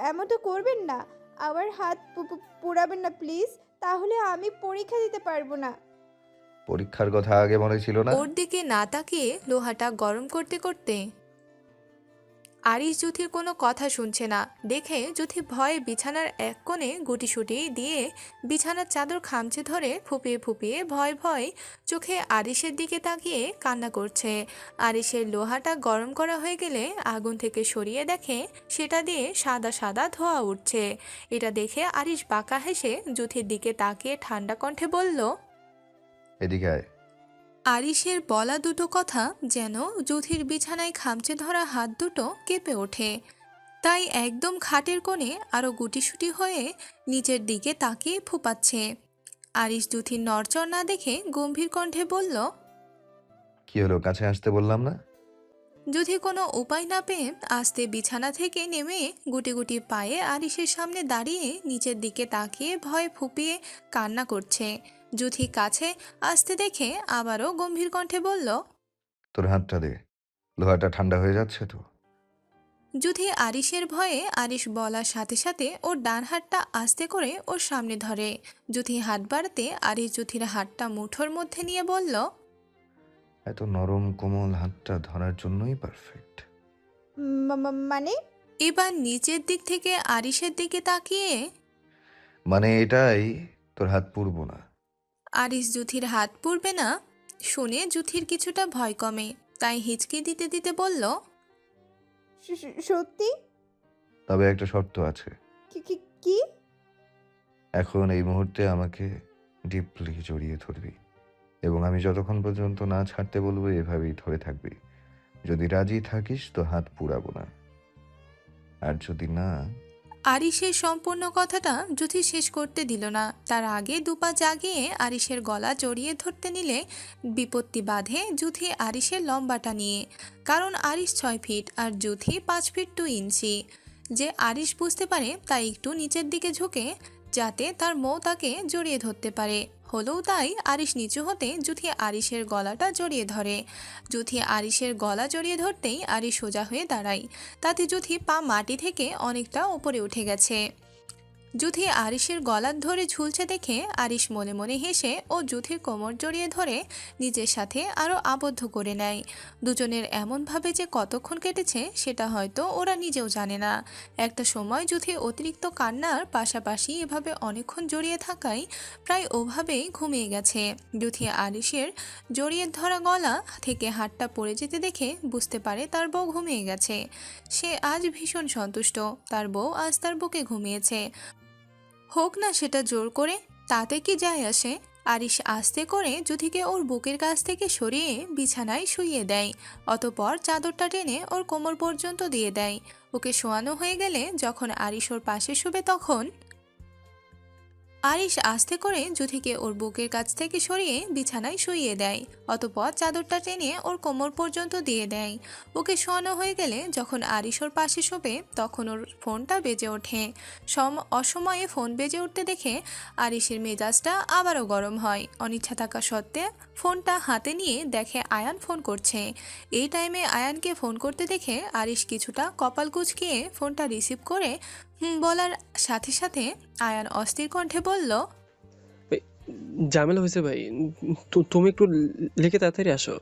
এমনটা করবেন না। আমার হাত পোড়াবেন না প্লিজ, তাহলে আমি পরীক্ষা দিতে পারবো না। পরীক্ষার কথা আগে মনে ছিল না? ওর দিকে না তাকিয়ে লোহাটা গরম করতে করতে আরিশ জুথির কোনো কথা শুনছে না দেখে জুথি ভয়ে বিছানার এক কোণে গুটিসুটি দিয়ে বিছানার চাদর খামচে ধরে ফুপিয়ে ফুপিয়ে ভয় ভয় চোখে আরিশের দিকে তাকিয়ে কান্না করছে। আরিশের লোহাটা গরম করা হয়ে গেলে আগুন থেকে সরিয়ে দেখে সেটা দিয়ে সাদা সাদা ধোঁয়া উঠছে। এটা দেখে আরিশ বাঁকা হেসে জুথির দিকে তাকিয়ে ঠান্ডা কণ্ঠে বলল, এদিকে আয়। আরিশের বলা দুটো কথা যেন জুথির বিছানায় খামচে ধরা হাত দুটো কেঁপে ওঠে। তাই একদম খাটের কোণে আরও গুটিসুটি হয়ে নিচের দিকে তাকিয়ে ফুপাচ্ছে। আরিশ জুথির নড়চড় না দেখে গম্ভীর কণ্ঠে বলল, কি হলো, কাছে আসতে বললাম না? জুথি কোনো উপায় না পেয়ে আস্তে বিছানা থেকে নেমে গুটি গুটি পায়ে আরিশের সামনে দাঁড়িয়ে নিচের দিকে তাকিয়ে ভয়ে ফুপিয়ে কান্না করছে। জুথি কাছে আসতে দেখে আবারও গম্ভীর কণ্ঠে বলল, তোর হাতটা দে, লোহাটা ঠান্ডা হয়ে যাচ্ছে তো। জুথি আরিশের ভয়ে আরিশ বলার সাথে সাথে ওর ডান হাতটা আস্তে করে ওর সামনে ধরে। জুথি হাত বাড়াতে আরিশ জুথির হাতটা মুঠোর মধ্যে নিয়ে বলল, এত নরম কোমল হাতটা ধরার জন্যই পারফেক্ট। মানে? এবার নিচের দিক থেকে আরিশের দিকে তাকিয়ে মানে এটাই, তোর হাত পুরবো না। আরিশ জুথির হাত পুড়বে না শুনে জুথির কিছুটা ভয় কমে, তাই হিচকি দিতে দিতে বলল, সত্যি? তবে একটা শর্ত আছে। কি? এখন এই মুহূর্তে আমাকে ডিপলি জড়িয়ে ধরবি এবং আমি যতক্ষণ পর্যন্ত না ছাড়তে বলবো এভাবেই ধরে থাকবি। যদি রাজি থাকিস তো হাত পুড়াবো না, আর যদি না। আরিশের সম্পূর্ণ কথাটা জুথি শেষ করতে দিল না। তার আগে দুপা জাগিয়ে আরিশের গলা জড়িয়ে ধরতে নিলে বিপত্তি বাধে জুথি আরিশের লম্বাটা নিয়ে। কারণ আরিশ 6 ফিট আর জুথি 5 ফিট 2 ইঞ্চি। যে আরিশ বুঝতে পারে তাই একটু নিচের দিকে ঝুঁকে যাতে তার মৌ তাকে জড়িয়ে ধরতে পারে। হলেও তাই আরিশ নিচু হতে জুথি আরিশের গলাটা জড়িয়ে ধরে। জুথি আরিশের গলা জড়িয়ে ধরতেই আরিশ সোজা হয়ে দাঁড়ায়। তাতে জুথি পা মাটি থেকে অনেকটা উপরে উঠে গেছে। জুথি আরিশের গলা ধরে ঝুলছে দেখে আরিশ মনে মনে হেসে ও জুথির কোমর জড়িয়ে ধরে নিজের সাথে আরও আবদ্ধ করে নেয়। দুজনের এমনভাবে যে কতক্ষণ কেটেছে সেটা হয়তো ওরা নিজেও জানে না। একটা সময় জুথি অতিরিক্ত কান্নার পাশাপাশি এভাবে অনেকক্ষণ জড়িয়ে থাকায় প্রায় ওভাবেই ঘুমিয়ে গেছে। জুথি আরিশের জড়িয়ে ধরা গলা থেকে হাতটা পড়ে যেতে দেখে বুঝতে পারে তার বউ ঘুমিয়ে গেছে। সে আজ ভীষণ সন্তুষ্ট, তার বউ আজ তার বুকে ঘুমিয়েছে। হোক না সেটা জোর করে, তাতে কি যায় আসে। আরিশ আস্তে করে জুথিকে ওর বুকের কাছ থেকে সরিয়ে বিছানায় শুইয়ে দেয়। অতপর চাদরটা টেনে ওর কোমর পর্যন্ত দিয়ে দেয়। ওকে শোয়ানো হয়ে গেলে যখন আরিশ ওর পাশে শুবে তখন আরিশ আস্তে করে জুথিকে ওর বুকের কাছ থেকে সরিয়ে বিছানায় শুইয়ে দেয়। অতপর চাদরটা টেনে ওর কোমর পর্যন্ত দিয়ে দেয়। ওকে শোয়ানো হয়ে গেলে যখন আরিশ ওর পাশে শোবে তখন ওর ফোনটা বেজে ওঠে। অসময়ে ফোন বেজে উঠতে দেখে আরিশের মেজাজটা আবারও গরম হয়। অনিচ্ছা থাকা সত্ত্বে ফোনটা হাতে নিয়ে দেখে আয়ান ফোন করছে। এই টাইমে আয়ানকে ফোন করতে দেখে আরিশ কিছুটা কপাল কুঁচকিয়ে ফোনটা রিসিভ করে বলার সাথে সাথে আয়ান অস্থির কণ্ঠে বলল, ভাই, ঝামেলা হয়েছে ভাই। তুমি একটু লিখে তাড়াতাড়ি আসো।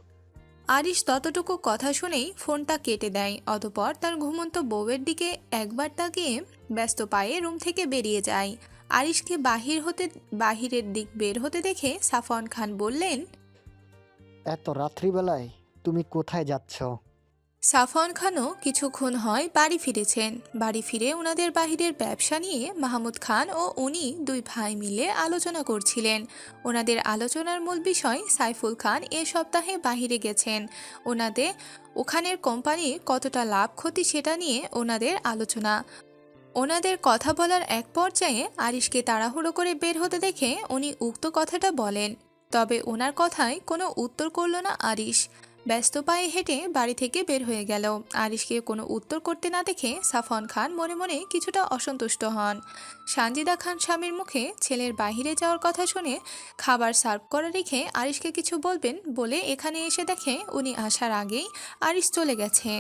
আরিশ ততটুকু কথা শুনেই ফোনটা কেটে দেয়। অতপর তার ঘুমন্ত বউয়ের দিকে একবার তাকিয়ে ব্যস্ত পায়ে রুম থেকে বেরিয়ে যায়। আরিশকে বাহিরের দিক বের হতে দেখে সাফওয়ান খান বললেন, এত রাত্রিবেলায় তুমি কোথায় যাচ্ছ? সাফওয়ান খানও কিছুক্ষণ হয় বাড়ি ফিরেছেন। বাড়ি ফিরে ওনাদের বাহিরের ব্যবসা নিয়ে মাহমুদ খান ও উনি দুই ভাই মিলে আলোচনা করছিলেন। ওনাদের আলোচনার মূল বিষয় সাইফুল খান এ সপ্তাহে বাহিরে গেছেন। ওনাদের ওখানের কোম্পানির কতটা লাভ ক্ষতি সেটা নিয়ে ওনাদের আলোচনা। ওনাদের কথা বলার এক পর্যায়ে আরিশকে তাড়াহুড়ো করে বের হতে দেখে উনি উক্ত কথাটা বলেন। তবে ওনার কথায় কোনো উত্তর করল না আরিশ। ব্যস্ত পায়ে হেঁটে বাড়ি থেকে বের হয়ে গেল। আরিশকে কোনো উত্তর করতে না দেখে সাফওয়ান খান মনে মনে কিছুটা অসন্তুষ্ট হন। সানজিদা খান স্বামীর মুখে ছেলের বাহিরে যাওয়ার কথা শুনে খাবার সার্ভ করা রেখে আরিশকে কিছু বলবেন বলে এখানে এসে দেখে উনি আসার আগেই আরিশ চলে গেছে।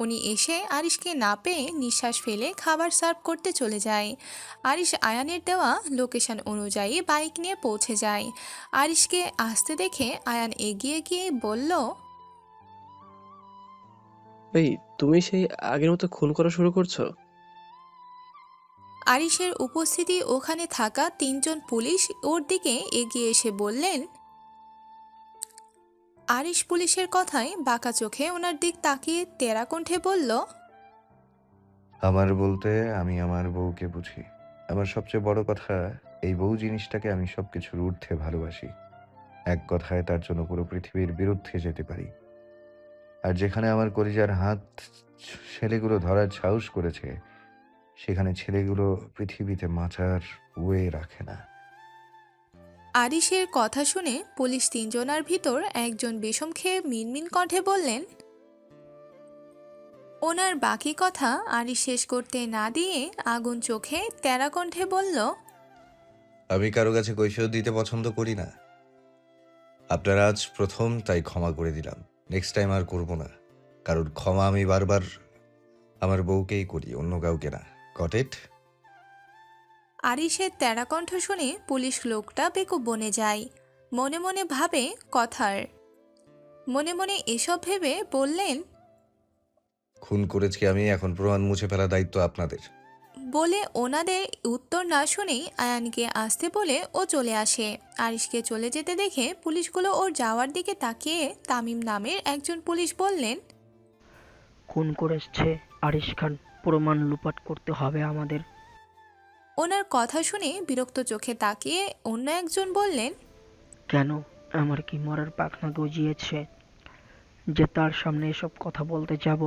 উনি এসে আরিশকে না পেয়ে নিঃশ্বাস ফেলে খাবার সার্ভ করতে চলে যায়। আরিশ আয়ানের দেওয়া লোকেশন অনুযায়ী বাইক নিয়ে পৌঁছে যায়। আরিশকে আসতে দেখে আয়ান এগিয়ে গিয়ে বলল, ভাই, তুমি সেই আগের মতো খুন করা শুরু করছো? আরিশের উপস্থিতি ওখানে থাকা 3 জন পুলিশ ওর দিকে এগিয়ে এসে বললেন। আরিশ পুলিশের কথায় বাঁকা চোখে ওনার দিক তাকিয়ে তেরা কণ্ঠে বলল, আমার বলতে আমি আমার বউকে বুঝি। আমার সবচেয়ে বড় কথা, এই বউ জিনিসটাকে আমি সবকিছুর ঊর্ধ্বে ভালোবাসি। এক কথায় তার জন্য পুরো পৃথিবীর বিরুদ্ধে যেতে পারি। আর যেখানে আমার কলিজার হাত ছেলেগুলো ধরার সাহস করেছে সেখানে ছেলেগুলো পৃথিবীতে মাচার ওয়ে রাখে না। আরিশের কথা শুনে পুলিশ 3 জনের ভিতর একজন বিষম খেয়ে মিনমিন কণ্ঠে বললেন। ওনার বাকি কথা আরিশ শেষ করতে না দিয়ে আগুন চোখে তেরা কণ্ঠে বলল, আমি কারো কাছে কৈফিয়ত দিতে পছন্দ করি না। আপনারা আজ প্রথম, তাই ক্ষমা করে দিলাম। নেক্সট টাইম আর করব না, কারণ ক্ষমা আমি বারবার আমার বউকেই করি, অন্য কাউকে না। Got it? আরিশের তেরা কণ্ঠ শুনে পুলিশ লোকটা বেকুব বনে যায়। মনে মনে ভাবে কথার। মনে মনে এসব ভেবে বললেন, খুন করেছি আমি, এখন প্রমাণ মুছে ফেলার দায়িত্ব আপনাদের। বলে ওনাদের উত্তর না শুনেই আয়ানকে আসতে বলে ও চলে আসে। আরিশকে চলে যেতে দেখে পুলিশগুলো ওর যাওয়ার দিকে তাকিয়ে তামিম নামের একজন পুলিশ বললেন, খুন করেছে আরিশ খান, প্রমাণ লুপাট করতে হবে আমাদের। ওনার কথা শুনে বিরক্ত চোখে তাকিয়ে অন্য একজন বললেন, কেন, আমার কি মরার পাখনা গজিয়েছে যে তার সামনে এসব কথা বলতে যাব?